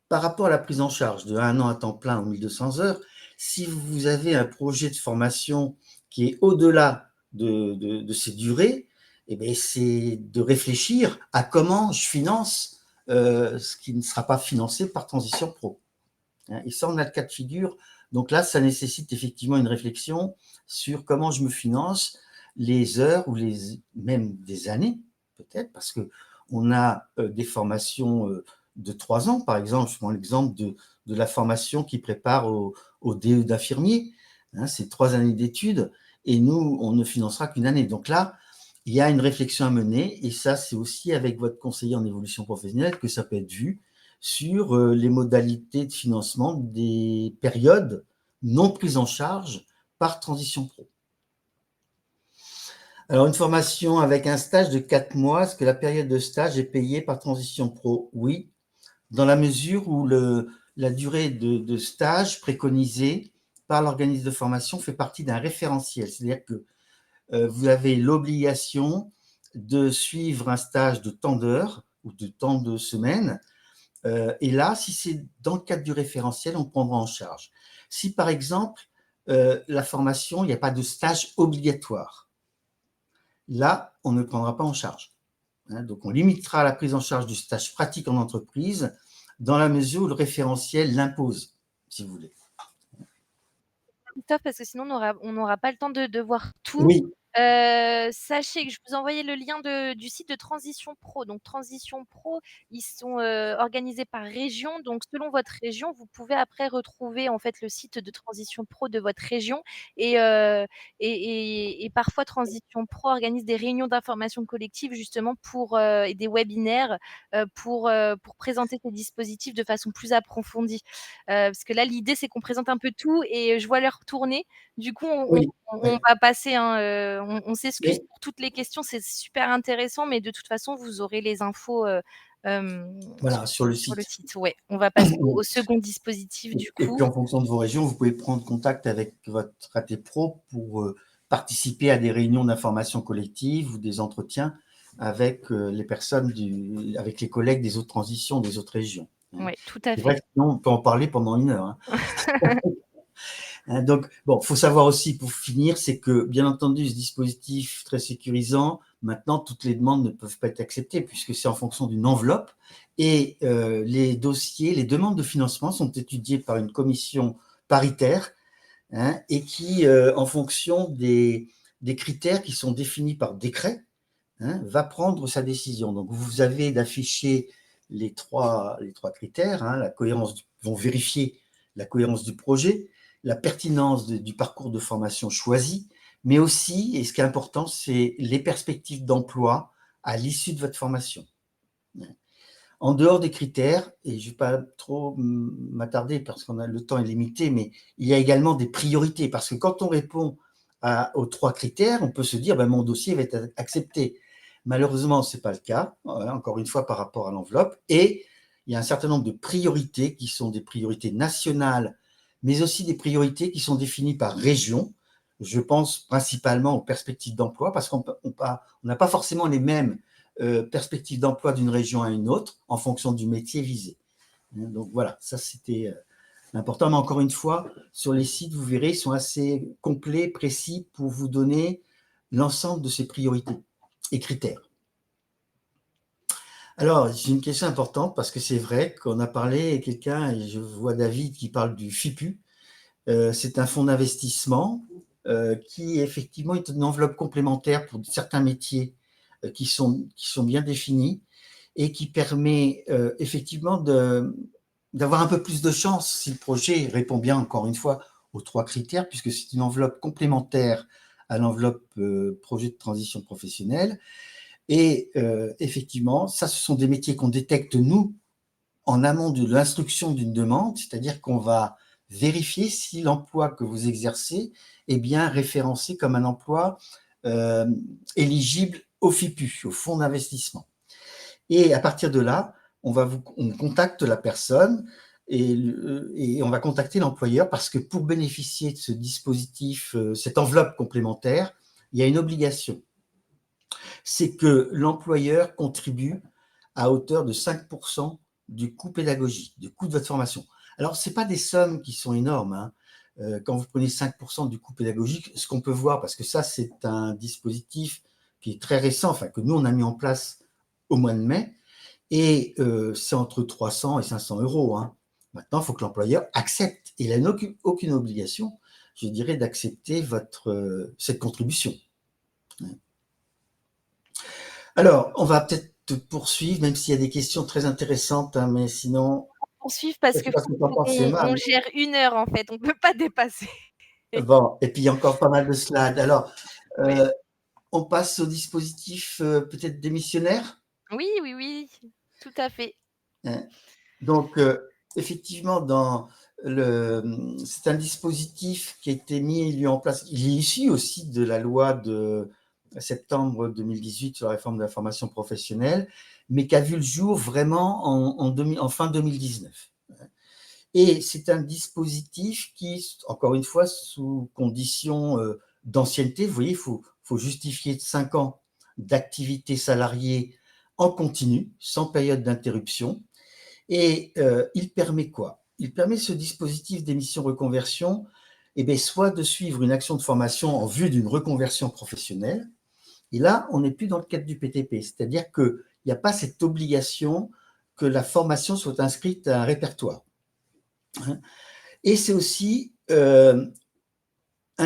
par rapport à la prise en charge de un an à temps plein ou 1200 heures, si vous avez un projet de formation qui est au-delà de ces durées, c'est de réfléchir à comment je finance ce qui ne sera pas financé par Transition Pro, hein. Et ça, on a le cas de figure. Donc là, ça nécessite effectivement une réflexion sur comment je me finance les heures ou même des années, peut-être, parce qu'on a des formations de 3 ans, par exemple. Je prends l'exemple de la formation qui prépare au DE d'infirmier. Hein, c'est 3 années d'études, et nous, on ne financera qu'une année. Donc là, il y a une réflexion à mener, et ça, c'est aussi avec votre conseiller en évolution professionnelle que ça peut être vu sur les modalités de financement des périodes non prises en charge par Transition Pro. Alors, une formation avec un stage de 4 mois, est-ce que la période de stage est payée par Transition Pro? Oui, dans la mesure où la durée de stage préconisée par l'organisme de formation fait partie d'un référentiel. C'est-à-dire que vous avez l'obligation de suivre un stage de tant d'heures ou de tant de semaines. Et là, si c'est dans le cadre du référentiel, on prendra en charge. Si par exemple, la formation, il n'y a pas de stage obligatoire, là, on ne prendra pas en charge. Hein, donc, on limitera la prise en charge du stage pratique en entreprise dans la mesure où le référentiel l'impose, si vous voulez. Top, parce que sinon on n'aura pas le temps de voir tout. Oui, Sachez que je vous envoyais le lien du site de Transition Pro. Donc Transition Pro, ils sont organisés par région. Donc selon votre région, vous pouvez après retrouver en fait le site de Transition Pro de votre région. Et, et parfois Transition Pro organise des réunions d'information collective justement et des webinaires pour présenter ces dispositifs de façon plus approfondie. Parce que là, l'idée, c'est qu'on présente un peu tout et je vois l'heure tourner. Du coup, oui, on ouais. va passer, hein, on s'excuse Mais pour toutes les questions, c'est super intéressant, mais de toute façon, vous aurez les infos voilà, sur le sur le site. site. Ouais, on va passer au second dispositif du Et coup. puis, en fonction de vos régions, vous pouvez prendre contact avec votre AT Pro pour participer à des réunions d'information collective ou des entretiens avec les personnes, avec les collègues des autres transitions, des autres régions. Hein. Ouais, tout à C'est fait. vrai que sinon, on peut en parler pendant 1 heure. Hein. Hein, donc, bon, il faut savoir aussi, pour finir, c'est que, bien entendu, ce dispositif très sécurisant, maintenant, toutes les demandes ne peuvent pas être acceptées puisque c'est en fonction d'une enveloppe et les dossiers, les demandes de financement sont étudiées par une commission paritaire, hein, et qui, en fonction des critères qui sont définis par décret, hein, va prendre sa décision. Donc, vous avez d'afficher les trois critères, hein, vont vérifier la cohérence du projet, la pertinence du parcours de formation choisi, mais aussi, et ce qui est important, c'est les perspectives d'emploi à l'issue de votre formation. En dehors des critères, et je ne vais pas trop m'attarder parce que le temps est limité, mais il y a également des priorités, parce que quand on répond aux 3 critères, on peut se dire, ben, mon dossier va être accepté. Malheureusement, ce n'est pas le cas, encore une fois par rapport à l'enveloppe, et il y a un certain nombre de priorités qui sont des priorités nationales, mais aussi des priorités qui sont définies par région. Je pense principalement aux perspectives d'emploi, parce qu'on n'a pas forcément les mêmes perspectives d'emploi d'une région à une autre en fonction du métier visé. Donc voilà, ça c'était important. Mais encore une fois, sur les sites, vous verrez, ils sont assez complets, précis pour vous donner l'ensemble de ces priorités et critères. Alors, j'ai une question importante parce que c'est vrai qu'on a parlé, quelqu'un, et je vois David qui parle du FIPU, c'est un fonds d'investissement qui effectivement est une enveloppe complémentaire pour certains métiers qui sont bien définis et qui permet effectivement d'avoir un peu plus de chance si le projet répond bien, encore une fois, aux 3 critères, puisque c'est une enveloppe complémentaire à l'enveloppe projet de transition professionnelle. Et effectivement, ça, ce sont des métiers qu'on détecte, nous, en amont de l'instruction d'une demande, c'est-à-dire qu'on va vérifier si l'emploi que vous exercez est bien référencé comme un emploi éligible au FIPU, au fonds d'investissement. Et à partir de là, on contacte la personne et on va contacter l'employeur parce que pour bénéficier de ce dispositif, cette enveloppe complémentaire, il y a une obligation. C'est que l'employeur contribue à hauteur de 5% du coût pédagogique, du coût de votre formation. Alors, ce n'est pas des sommes qui sont énormes. Hein. Quand vous prenez 5% du coût pédagogique, ce qu'on peut voir, parce que ça, c'est un dispositif qui est très récent, enfin, que nous, on a mis en place au mois de mai, et c'est entre 300 et 500 euros. Hein. Maintenant, il faut que l'employeur accepte. Et il n'a aucune obligation, je dirais, d'accepter cette contribution. Alors, on va peut-être poursuivre, même s'il y a des questions très intéressantes, hein, mais sinon, Poursuivre je parce ne sais qu'il pas ce faut que tu en penses, qu'on Emma. gère 1 heure en fait, on ne peut pas dépasser. Bon, et puis il y a encore pas mal de slides. Alors, Ouais. euh, on passe au dispositif peut-être démissionnaire. Oui, oui, oui, tout à fait. Hein. Donc, effectivement, c'est un dispositif qui a été mis en place. Il est issu aussi de la loi de septembre 2018 sur la réforme de la formation professionnelle, mais qui a vu le jour vraiment en fin 2019. Et c'est un dispositif qui, encore une fois, sous condition d'ancienneté, vous voyez, faut justifier de 5 ans d'activité salariée en continu, sans période d'interruption. Et il permet quoi? Il permet ce dispositif d'émission reconversion, eh bien, soit de suivre une action de formation en vue d'une reconversion professionnelle. Et là, on n'est plus dans le cadre du PTP, c'est-à-dire qu'il n'y a pas cette obligation que la formation soit inscrite à un répertoire. Et c'est aussi un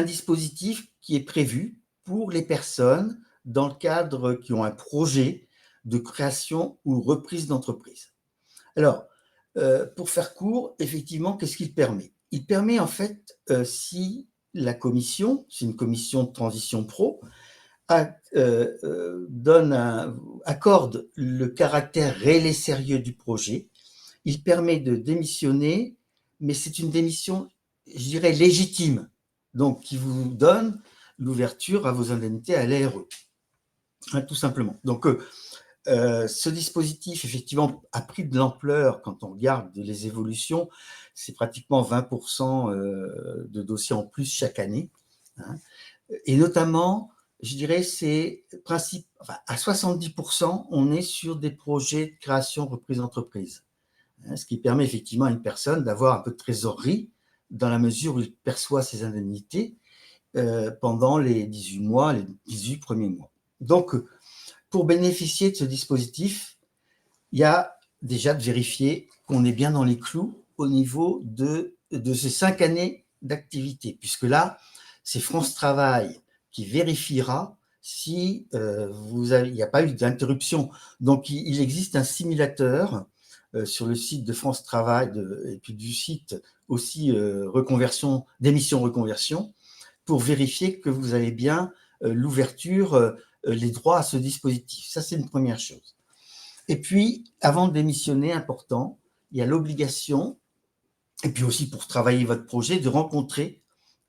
dispositif qui est prévu pour les personnes dans le cadre qui ont un projet de création ou reprise d'entreprise. Alors, pour faire court, effectivement, qu'est-ce qu'il permet? Il permet en fait, si la commission, c'est une commission de transition pro, accorde le caractère réel et sérieux du projet, il permet de démissionner, mais c'est une démission, je dirais, légitime, donc qui vous donne l'ouverture à vos indemnités à l'ARE, hein, tout simplement. Donc, ce dispositif, effectivement, a pris de l'ampleur quand on regarde les évolutions. C'est pratiquement 20% de dossiers en plus chaque année, hein. Et notamment, je dirais, à 70%, on est sur des projets de création reprise d'entreprise, hein, ce qui permet effectivement à une personne d'avoir un peu de trésorerie dans la mesure où il perçoit ses indemnités pendant les 18 mois, les 18 premiers mois. Donc, pour bénéficier de ce dispositif, il y a déjà de vérifier qu'on est bien dans les clous au niveau de ces 5 années d'activité, puisque là, c'est France Travail qui vérifiera si il n'y a pas eu d'interruption. Donc, il existe un simulateur sur le site de France Travail et puis du site aussi reconversion, d'émission reconversion, pour vérifier que vous avez bien l'ouverture, les droits à ce dispositif. Ça, c'est une première chose. Et puis, avant de démissionner, important, il y a l'obligation, et puis aussi pour travailler votre projet, de rencontrer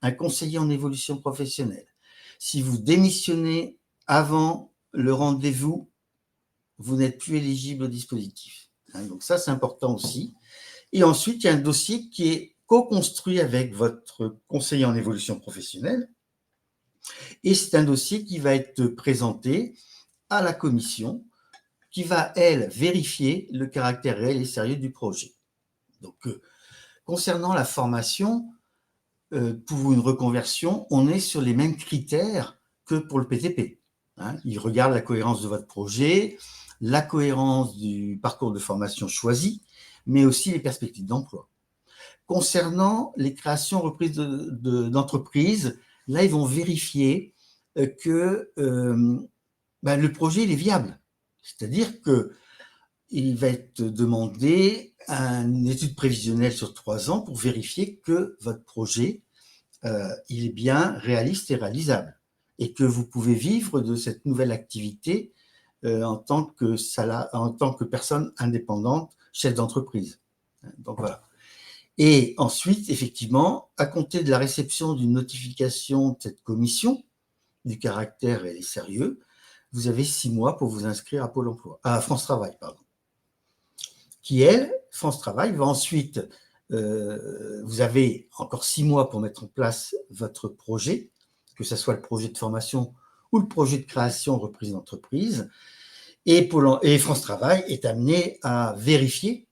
un conseiller en évolution professionnelle. Si vous démissionnez avant le rendez-vous, vous n'êtes plus éligible au dispositif. Donc ça, c'est important aussi. Et ensuite, il y a un dossier qui est co-construit avec votre conseiller en évolution professionnelle. Et c'est un dossier qui va être présenté à la commission qui va, elle, vérifier le caractère réel et sérieux du projet. Donc, concernant la formation, pour une reconversion, on est sur les mêmes critères que pour le PTP. Hein. Il regarde la cohérence de votre projet, la cohérence du parcours de formation choisi, mais aussi les perspectives d'emploi. Concernant les créations reprises d'entreprises, là, ils vont vérifier que le projet il est viable. C'est-à-dire que il va être demandé une étude prévisionnelle sur 3 ans pour vérifier que votre projet il est bien réaliste et réalisable et que vous pouvez vivre de cette nouvelle activité en tant que personne indépendante, chef d'entreprise. Donc voilà. Et ensuite, effectivement, à compter de la réception d'une notification de cette commission du caractère et sérieux, vous avez 6 mois pour vous inscrire à Pôle emploi, à France Travail, pardon. Qui, elle, France Travail, va ensuite, vous avez encore 6 mois pour mettre en place votre projet, que ce soit le projet de formation ou le projet de création reprise d'entreprise, et France Travail est amené à vérifier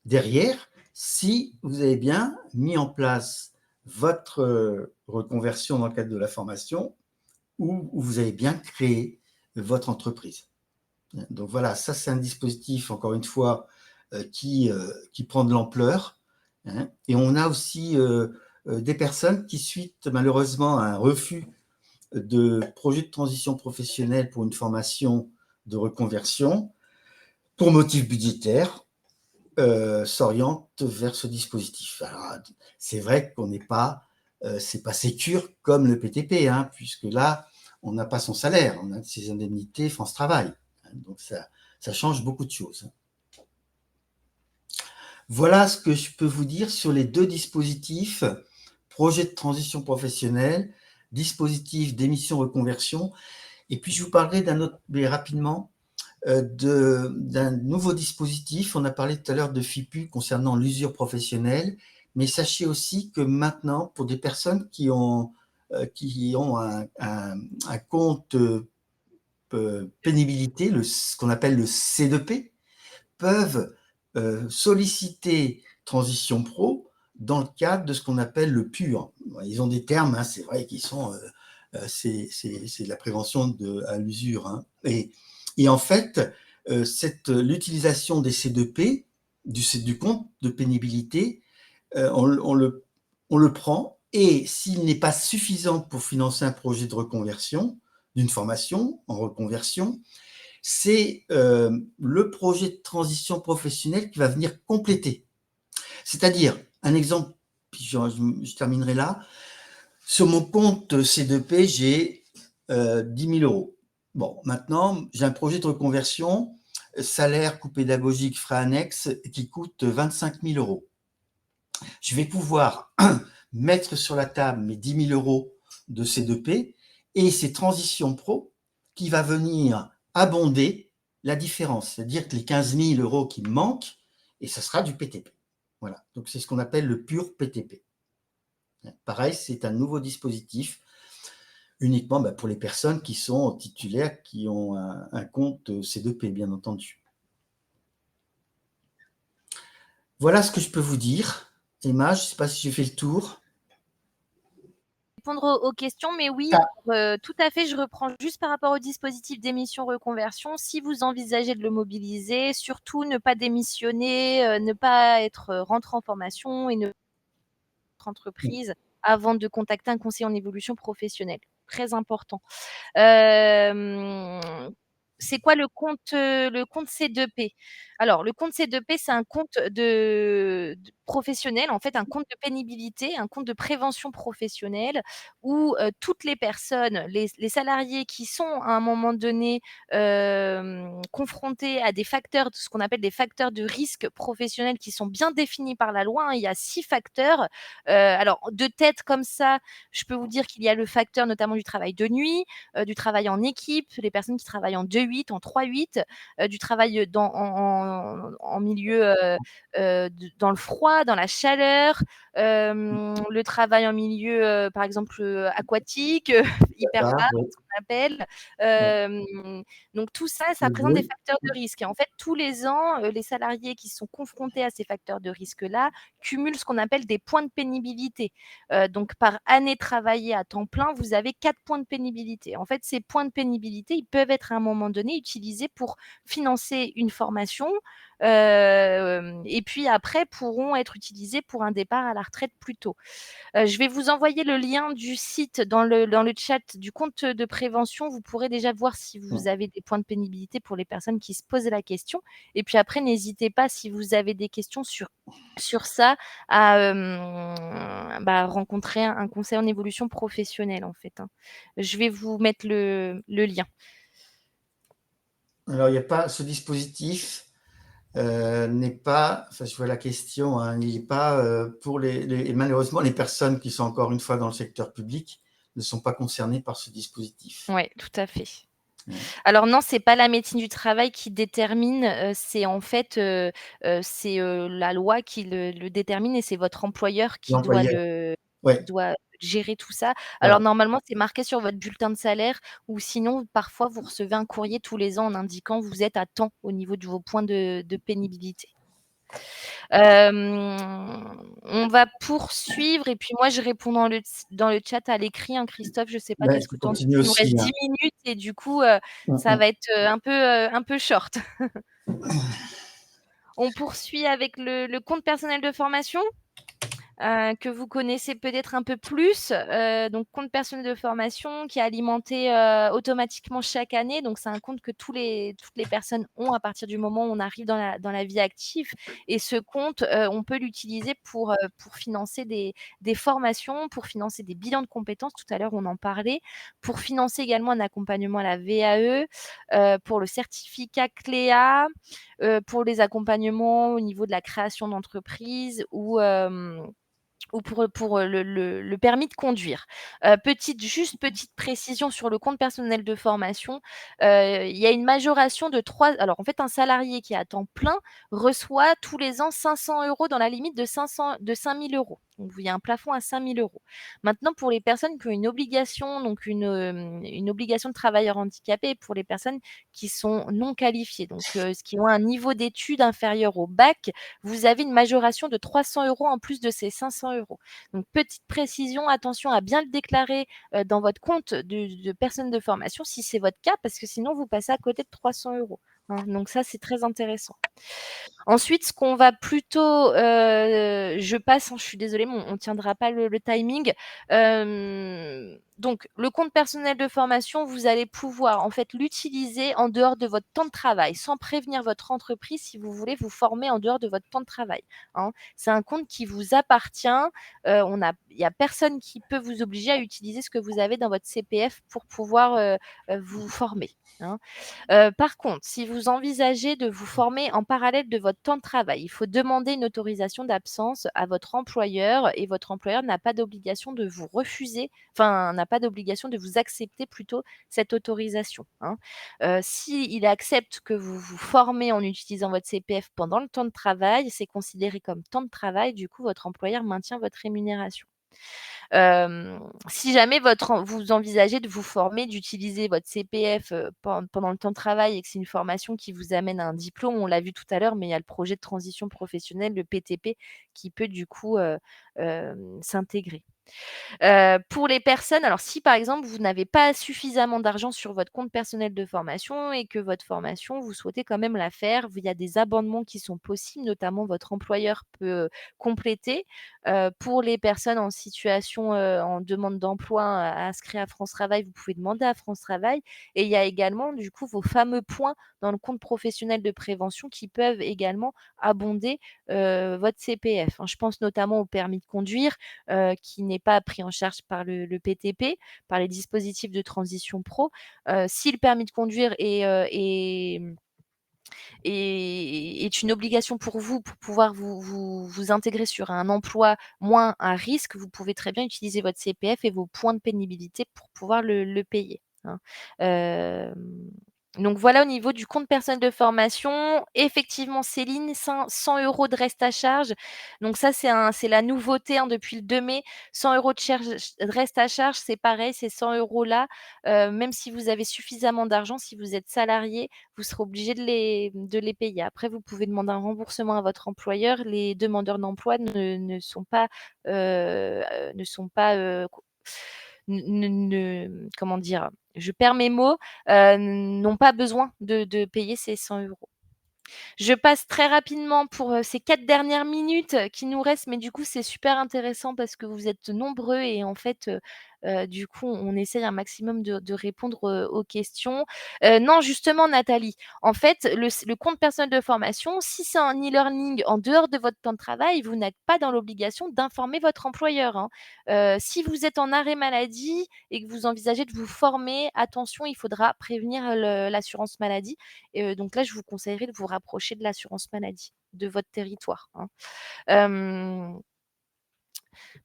derrière si vous avez bien mis en place votre reconversion dans le cadre de la formation ou vous avez bien créé votre entreprise. Donc voilà, ça c'est un dispositif, encore une fois, qui prend de l'ampleur. Hein. Et on a aussi des personnes qui, suite malheureusement à un refus de projet de transition professionnelle pour une formation de reconversion, pour motif budgétaire, s'orientent vers ce dispositif. Alors, c'est vrai qu'on n'est pas, c'est pas sécure comme le PTP, hein, puisque là, on n'a pas son salaire, on a ses indemnités France Travail. Donc, ça change beaucoup de choses. Voilà ce que je peux vous dire sur les deux dispositifs, projet de transition professionnelle, dispositif d'émission reconversion. Et puis, je vous parlerai d'un autre, mais rapidement, d'un nouveau dispositif. On a parlé tout à l'heure de FIPU concernant l'usure professionnelle, mais sachez aussi que maintenant, pour des personnes qui ont un compte pénibilité, ce qu'on appelle le C2P, peuvent solliciter Transition Pro dans le cadre de ce qu'on appelle le PUR. Ils ont des termes, hein, c'est vrai, qui sont... c'est de la prévention à l'usure. Hein. Et en fait, l'utilisation des C2P, du compte de pénibilité, on le prend, et s'il n'est pas suffisant pour financer un projet de reconversion, d'une formation en reconversion, c'est le projet de transition professionnelle qui va venir compléter. C'est-à-dire, un exemple, puis je terminerai là, sur mon compte C2P, j'ai 10 000 euros. Bon, maintenant, j'ai un projet de reconversion, salaire, coût pédagogique, frais annexes, qui coûte 25 000 euros. Je vais pouvoir mettre sur la table mes 10 000 euros de C2P et c'est Transition Pro qui va venir abonder la différence, c'est-à-dire que les 15 000 euros qui me manquent, et ça sera du PTP. Voilà, donc c'est ce qu'on appelle le pur PTP. Pareil, c'est un nouveau dispositif uniquement pour les personnes qui sont titulaires, qui ont un compte C2P, bien entendu. Voilà ce que je peux vous dire. Emma, je ne sais pas si j'ai fait le tour. Répondre aux questions, mais oui, tout à fait. Je reprends juste par rapport au dispositif d'émission reconversion. Si vous envisagez de le mobiliser, surtout ne pas démissionner, ne pas être rentré en formation et ne pas être entreprise avant de contacter un conseiller en évolution professionnelle. Très important. C'est quoi le compte C2P? Alors, le compte C2P, c'est un compte professionnel, en fait, un compte de pénibilité, un compte de prévention professionnelle où toutes les personnes, les salariés qui sont à un moment donné confrontés à des facteurs, ce qu'on appelle des facteurs de risque professionnel qui sont bien définis par la loi. Hein. Il y a 6 facteurs. Alors, de tête comme ça, je peux vous dire qu'il y a le facteur notamment du travail de nuit, du travail en équipe, les personnes qui travaillent en 2-8, en 3-8, du travail en milieu dans le froid, dans la chaleur, le travail en milieu, par exemple, aquatique, hyper bas, ce qu'on appelle. Donc tout ça, ça présente des facteurs de risque. Et en fait, tous les ans, les salariés qui sont confrontés à ces facteurs de risque-là cumulent ce qu'on appelle des points de pénibilité. Donc par année travaillée à temps plein, vous avez 4 points de pénibilité. En fait, ces points de pénibilité, ils peuvent être à un moment donné utilisés pour financer une formation, et puis après pourront être utilisés pour un départ à la retraite plus tôt. Je vais vous envoyer le lien du site dans le chat du compte de prévention. Vous pourrez déjà voir si vous avez des points de pénibilité pour les personnes qui se posent la question. Et puis après, n'hésitez pas, si vous avez des questions sur ça, à rencontrer un conseiller en évolution professionnelle, en fait. Hein. Je vais vous mettre le lien. Alors, il n'y a pas ce dispositif. N'est pas, enfin, je vois la question, hein, il n'est pas pour malheureusement, les personnes qui sont encore une fois dans le secteur public ne sont pas concernées par ce dispositif. Oui, tout à fait. Alors non, c'est pas la médecine du travail qui détermine, c'est en fait, c'est la loi qui le détermine et c'est votre employeur qui doit gérer tout ça. Alors normalement, c'est marqué sur votre bulletin de salaire ou sinon, parfois, vous recevez un courrier tous les ans en indiquant que vous êtes à temps au niveau de vos points de pénibilité. On va poursuivre et puis moi, je réponds dans le chat à l'écrit, hein, Christophe, je sais pas qu'est-ce que tu en dis? Il nous reste 10 minutes et du coup, ça va être un peu short. On poursuit avec le compte personnel de formation? que vous connaissez peut-être un peu plus, donc compte personnel de formation qui est alimenté, automatiquement chaque année. Donc c'est un compte que toutes les personnes ont à partir du moment où on arrive dans la vie active et ce compte, on peut l'utiliser pour financer des formations, pour financer des bilans de compétences. Tout à l'heure, on en parlait. Pour financer également un accompagnement à la VAE, pour le certificat CLEA, pour les accompagnements au niveau de la création d'entreprise ou pour le permis de conduire. Petite précision sur le compte personnel de formation, il y a une majoration de 3. Alors en fait, un salarié qui est à temps plein reçoit tous les ans 500 € dans la limite de 5 000 €. Donc il y a un plafond à 5 000 €. Maintenant pour les personnes qui ont une obligation, donc une obligation de travailleur handicapé, pour les personnes qui sont non qualifiées, donc qui ont un niveau d'études inférieur au bac, vous avez une majoration de 300 € en plus de ces 500 €. Donc petite précision, attention à bien le déclarer, dans votre compte de personne de formation si c'est votre cas, parce que sinon vous passez à côté de 300 €, hein. Donc ça, c'est très intéressant. Ensuite, ce qu'on va plutôt, je passe, hein, je suis désolée, mais on tiendra pas le timing. Donc le compte personnel de formation, vous allez pouvoir en fait l'utiliser en dehors de votre temps de travail, sans prévenir votre entreprise si vous voulez vous former en dehors de votre temps de travail, hein. C'est un compte qui vous appartient, il y a personne qui peut vous obliger à utiliser ce que vous avez dans votre CPF pour pouvoir, vous former, hein. Par contre, si vous envisagez de vous former en parallèle de votre temps de travail, il faut demander une autorisation d'absence à votre employeur et votre employeur n'a pas d'obligation de vous refuser, enfin, n'a pas d'obligation de vous accepter plutôt cette autorisation, hein. S'il accepte que vous vous formez en utilisant votre CPF pendant le temps de travail, c'est considéré comme temps de travail, du coup, votre employeur maintient votre rémunération. Si jamais vous envisagez de vous former, d'utiliser votre CPF, pendant le temps de travail et que c'est une formation qui vous amène à un diplôme, on l'a vu tout à l'heure, mais il y a le projet de transition professionnelle, le PTP, qui peut du coup, s'intégrer. Pour les personnes, alors si par exemple vous n'avez pas suffisamment d'argent sur votre compte personnel de formation et que votre formation, vous souhaitez quand même la faire, il y a des abondements qui sont possibles, notamment votre employeur peut compléter. Pour les personnes en situation, en demande d'emploi, inscrits à France Travail, vous pouvez demander à France Travail et il y a également du coup vos fameux points dans le compte professionnel de prévention qui peuvent également abonder, votre CPF, hein. Je pense notamment au permis de conduire, qui n'est pas pris en charge par le PTP, par les dispositifs de transition pro. Si le permis de conduire est une obligation pour vous, pour pouvoir vous intégrer sur un emploi moins à risque, vous pouvez très bien utiliser votre CPF et vos points de pénibilité pour pouvoir le payer, hein. Hem, donc voilà au niveau du compte personnel de formation. Effectivement, Céline, 100 € de reste à charge. Donc ça, c'est la nouveauté, hein, depuis le 2 mai. 100 € de reste à charge, c'est pareil, ces 100 € là, même si vous avez suffisamment d'argent, si vous êtes salarié, vous serez obligé de les payer. Après, vous pouvez demander un remboursement à votre employeur. Les demandeurs d'emploi ne sont pas, ne sont pas, co ne comment dire? Je perds mes mots, n'ont pas besoin de payer ces 100 €. Je passe très rapidement pour, ces 4 dernières minutes, qui nous restent, mais du coup, c'est super intéressant parce que vous êtes nombreux et en fait, du coup, on essaye un maximum de répondre, aux questions. Non, justement, Nathalie, en fait, le compte personnel de formation, si c'est en e-learning en dehors de votre temps de travail, vous n'êtes pas dans l'obligation d'informer votre employeur, hein. Si vous êtes en arrêt maladie et que vous envisagez de vous former, attention, il faudra prévenir l'assurance maladie. Donc là, je vous conseillerais de vous rapprocher de l'assurance maladie de votre territoire, hein. Hem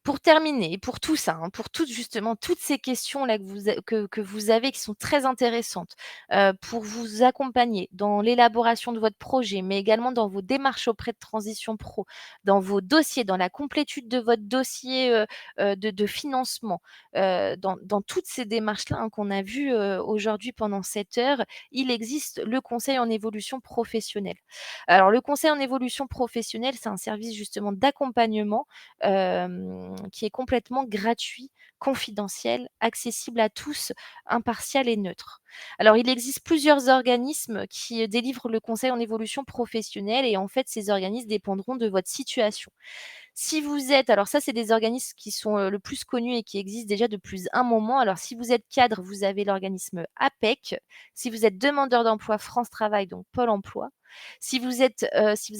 Pour terminer et pour tout ça, hein, pour toutes ces questions-là que vous avez qui sont très intéressantes, pour vous accompagner dans l'élaboration de votre projet, mais également dans vos démarches auprès de Transition Pro, dans vos dossiers, dans la complétude de votre dossier, de financement, dans toutes ces démarches-là, hein, qu'on a vues, aujourd'hui pendant cette heure, il existe le conseil en évolution professionnelle. Alors le conseil en évolution professionnelle, c'est un service justement d'accompagnement qui est complètement gratuit, confidentiel, accessible à tous, impartial et neutre. Alors, il existe plusieurs organismes qui délivrent le conseil en évolution professionnelle et en fait, ces organismes dépendront de votre situation. Si vous êtes, alors ça, c'est des organismes qui sont le plus connus et qui existent déjà depuis un moment. Alors, si vous êtes cadre, vous avez l'organisme APEC. Si vous êtes demandeur d'emploi, France Travail, donc Pôle emploi. Si vous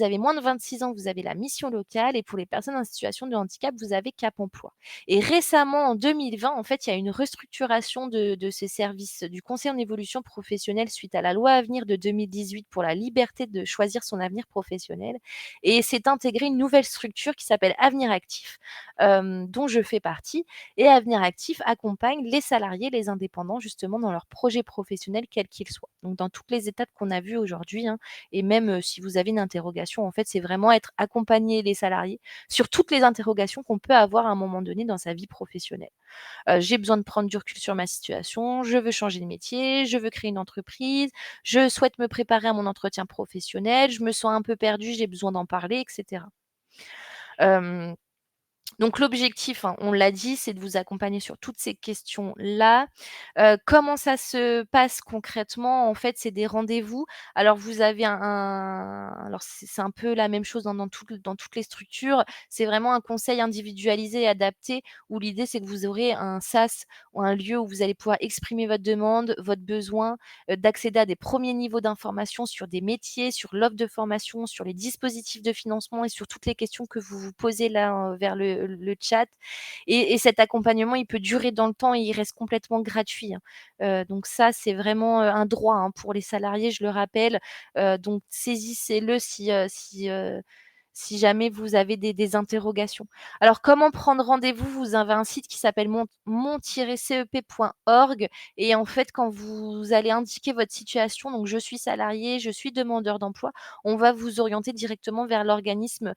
avez moins de 26 ans, vous avez la mission locale. Et pour les personnes en situation de handicap, vous avez Cap emploi. Et récemment, en 2020, en fait, il y a une restructuration de ces services du conseil en évolution professionnelle suite à la loi Avenir de 2018 pour la liberté de choisir son avenir professionnel. Et s'est intégrée une nouvelle structure qui s'appelle Avenir Actif, dont je fais partie. Et Avenir Actif accompagne les salariés, les indépendants, justement, dans leurs projets professionnels, quels qu'ils soient. Donc, dans toutes les étapes qu'on a vues aujourd'hui, hein, et même si vous avez une interrogation, en fait, c'est vraiment accompagner les salariés sur toutes les interrogations qu'on peut avoir à un moment donné dans sa vie professionnelle. J'ai besoin de prendre du recul sur ma situation, je veux changer de métier, je veux créer une entreprise, je souhaite me préparer à mon entretien professionnel, je me sens un peu perdue, j'ai besoin d'en parler, etc. Donc l'objectif, hein, on l'a dit, c'est de vous accompagner sur toutes ces questions-là. Comment ça se passe concrètement? En fait, c'est des rendez-vous. Alors vous avez alors c'est un peu la même chose dans toutes les structures. C'est vraiment un conseil individualisé et adapté où l'idée, c'est que vous aurez un sas ou un lieu où vous allez pouvoir exprimer votre demande, votre besoin, d'accéder à des premiers niveaux d'information sur des métiers, sur l'offre de formation, sur les dispositifs de financement et sur toutes les questions que vous vous posez là, vers le chat. Et cet accompagnement, il peut durer dans le temps et il reste complètement gratuit, hein. Donc ça, c'est vraiment, un droit, hein, pour les salariés, je le rappelle. Donc saisissez-le si jamais vous avez des interrogations. Alors comment prendre rendez-vous? Vous avez un site qui s'appelle mon-cep.org et en fait, quand vous allez indiquer votre situation, donc je suis salarié, je suis demandeur d'emploi, on va vous orienter directement vers l'organisme,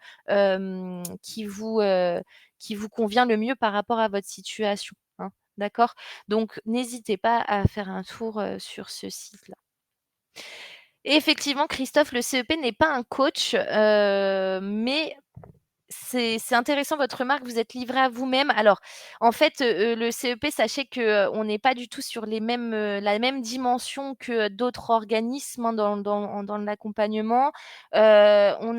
qui vous convient le mieux par rapport à votre situation, hein, d'accord? Donc n'hésitez pas à faire un tour, sur ce site-là. Et effectivement, Christophe, le CEP n'est pas un coach, mais c'est intéressant votre remarque, vous êtes livré à vous-même. Alors, en fait, le CEP, sachez qu'on n'est pas du tout sur la même dimension que d'autres organismes, hein, dans l'accompagnement. On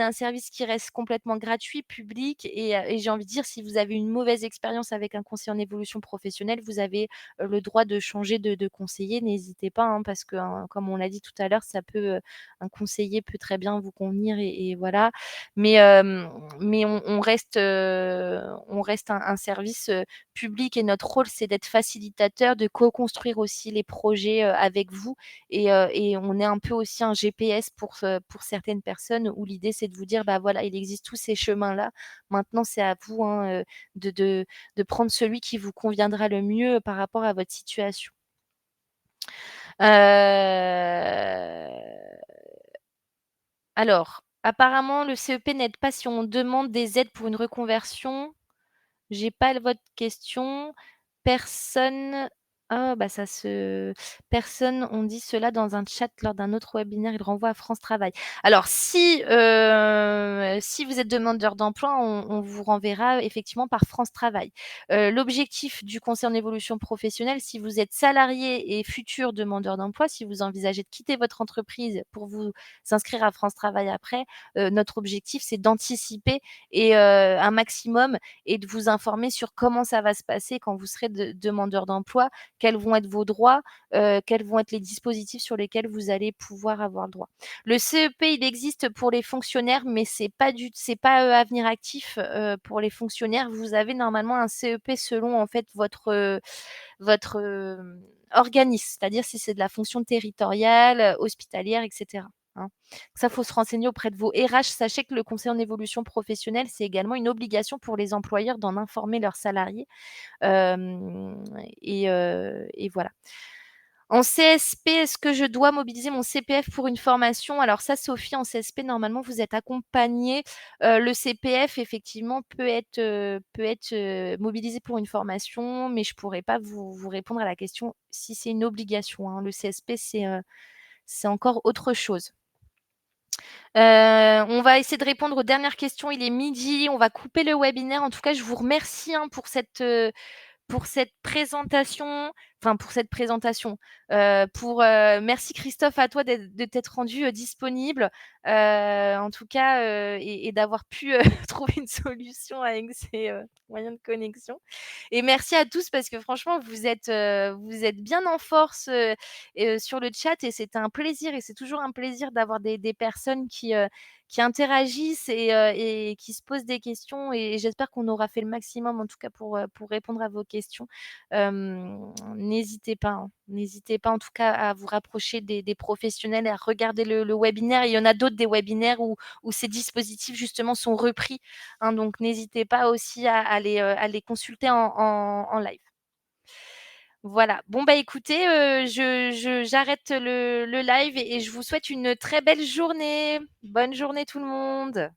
a un service qui reste complètement gratuit, public et j'ai envie de dire, si vous avez une mauvaise expérience avec un conseiller en évolution professionnelle, vous avez, le droit de changer de conseiller. N'hésitez pas, hein, parce que, hein, comme on l'a dit tout à l'heure, un conseiller peut très bien vous convenir et voilà. Mais on reste un service, public et notre rôle, c'est d'être facilitateur, de co-construire aussi les projets, avec vous et on est un peu aussi un GPS pour certaines personnes où l'idée, c'est de vous dire: «Bah, voilà, il existe tous ces chemins-là. Maintenant, c'est à vous, hein, de prendre celui qui vous conviendra le mieux par rapport à votre situation». Alors, apparemment, le CEP n'aide pas si on demande des aides pour une reconversion. J'ai pas votre question. Personne ah bah personne ont dit cela dans un chat lors d'un autre webinaire, il renvoie à France Travail. Alors si vous êtes demandeur d'emploi, on vous renverra effectivement par France Travail. L'objectif du conseil en évolution professionnelle, si vous êtes salarié et futur demandeur d'emploi, si vous envisagez de quitter votre entreprise pour vous inscrire à France Travail après, notre objectif, c'est d'anticiper un maximum et de vous informer sur comment ça va se passer quand vous serez demandeur d'emploi, quels vont être vos droits, quels vont être les dispositifs sur lesquels vous allez pouvoir avoir le droit. Le CEP, il existe pour les fonctionnaires, mais c'est pas Avenir Actif pour les fonctionnaires. Vous avez normalement un CEP selon en fait votre organisme, c'est-à-dire si c'est de la fonction territoriale, hospitalière, etc., hein. Ça, faut se renseigner auprès de vos RH. Sachez que le conseil en évolution professionnelle, c'est également une obligation pour les employeurs d'en informer leurs salariés. Et voilà. En CSP, est-ce que je dois mobiliser mon CPF pour une formation? Alors ça, Sophie, en CSP, normalement, vous êtes accompagnée. Le CPF, effectivement, peut être mobilisé pour une formation, mais je pourrais pas vous répondre à la question si c'est une obligation, hein. Le CSP, c'est encore autre chose. On va essayer de répondre aux dernières questions. Il est midi, on va couper le webinaire. En tout cas, je vous remercie, hein, pour cette présentation, enfin pour cette présentation. Merci Christophe à toi de t'être rendu disponible, en tout cas, et d'avoir pu trouver une solution avec ces moyens de connexion. Et merci à tous parce que franchement, vous êtes bien en force sur le chat et c'était un plaisir et c'est toujours un plaisir d'avoir des personnes qui interagissent et qui se posent des questions et j'espère qu'on aura fait le maximum en tout cas pour répondre à vos questions. N'hésitez pas, hein, n'hésitez pas en tout cas à vous rapprocher des professionnels et à regarder le webinaire. Il y en a d'autres des webinaires où ces dispositifs justement sont repris, hein, donc n'hésitez pas aussi à les consulter en live. Voilà. Bon, bah écoutez, j'arrête le live et je vous souhaite une très belle journée. Bonne journée tout le monde.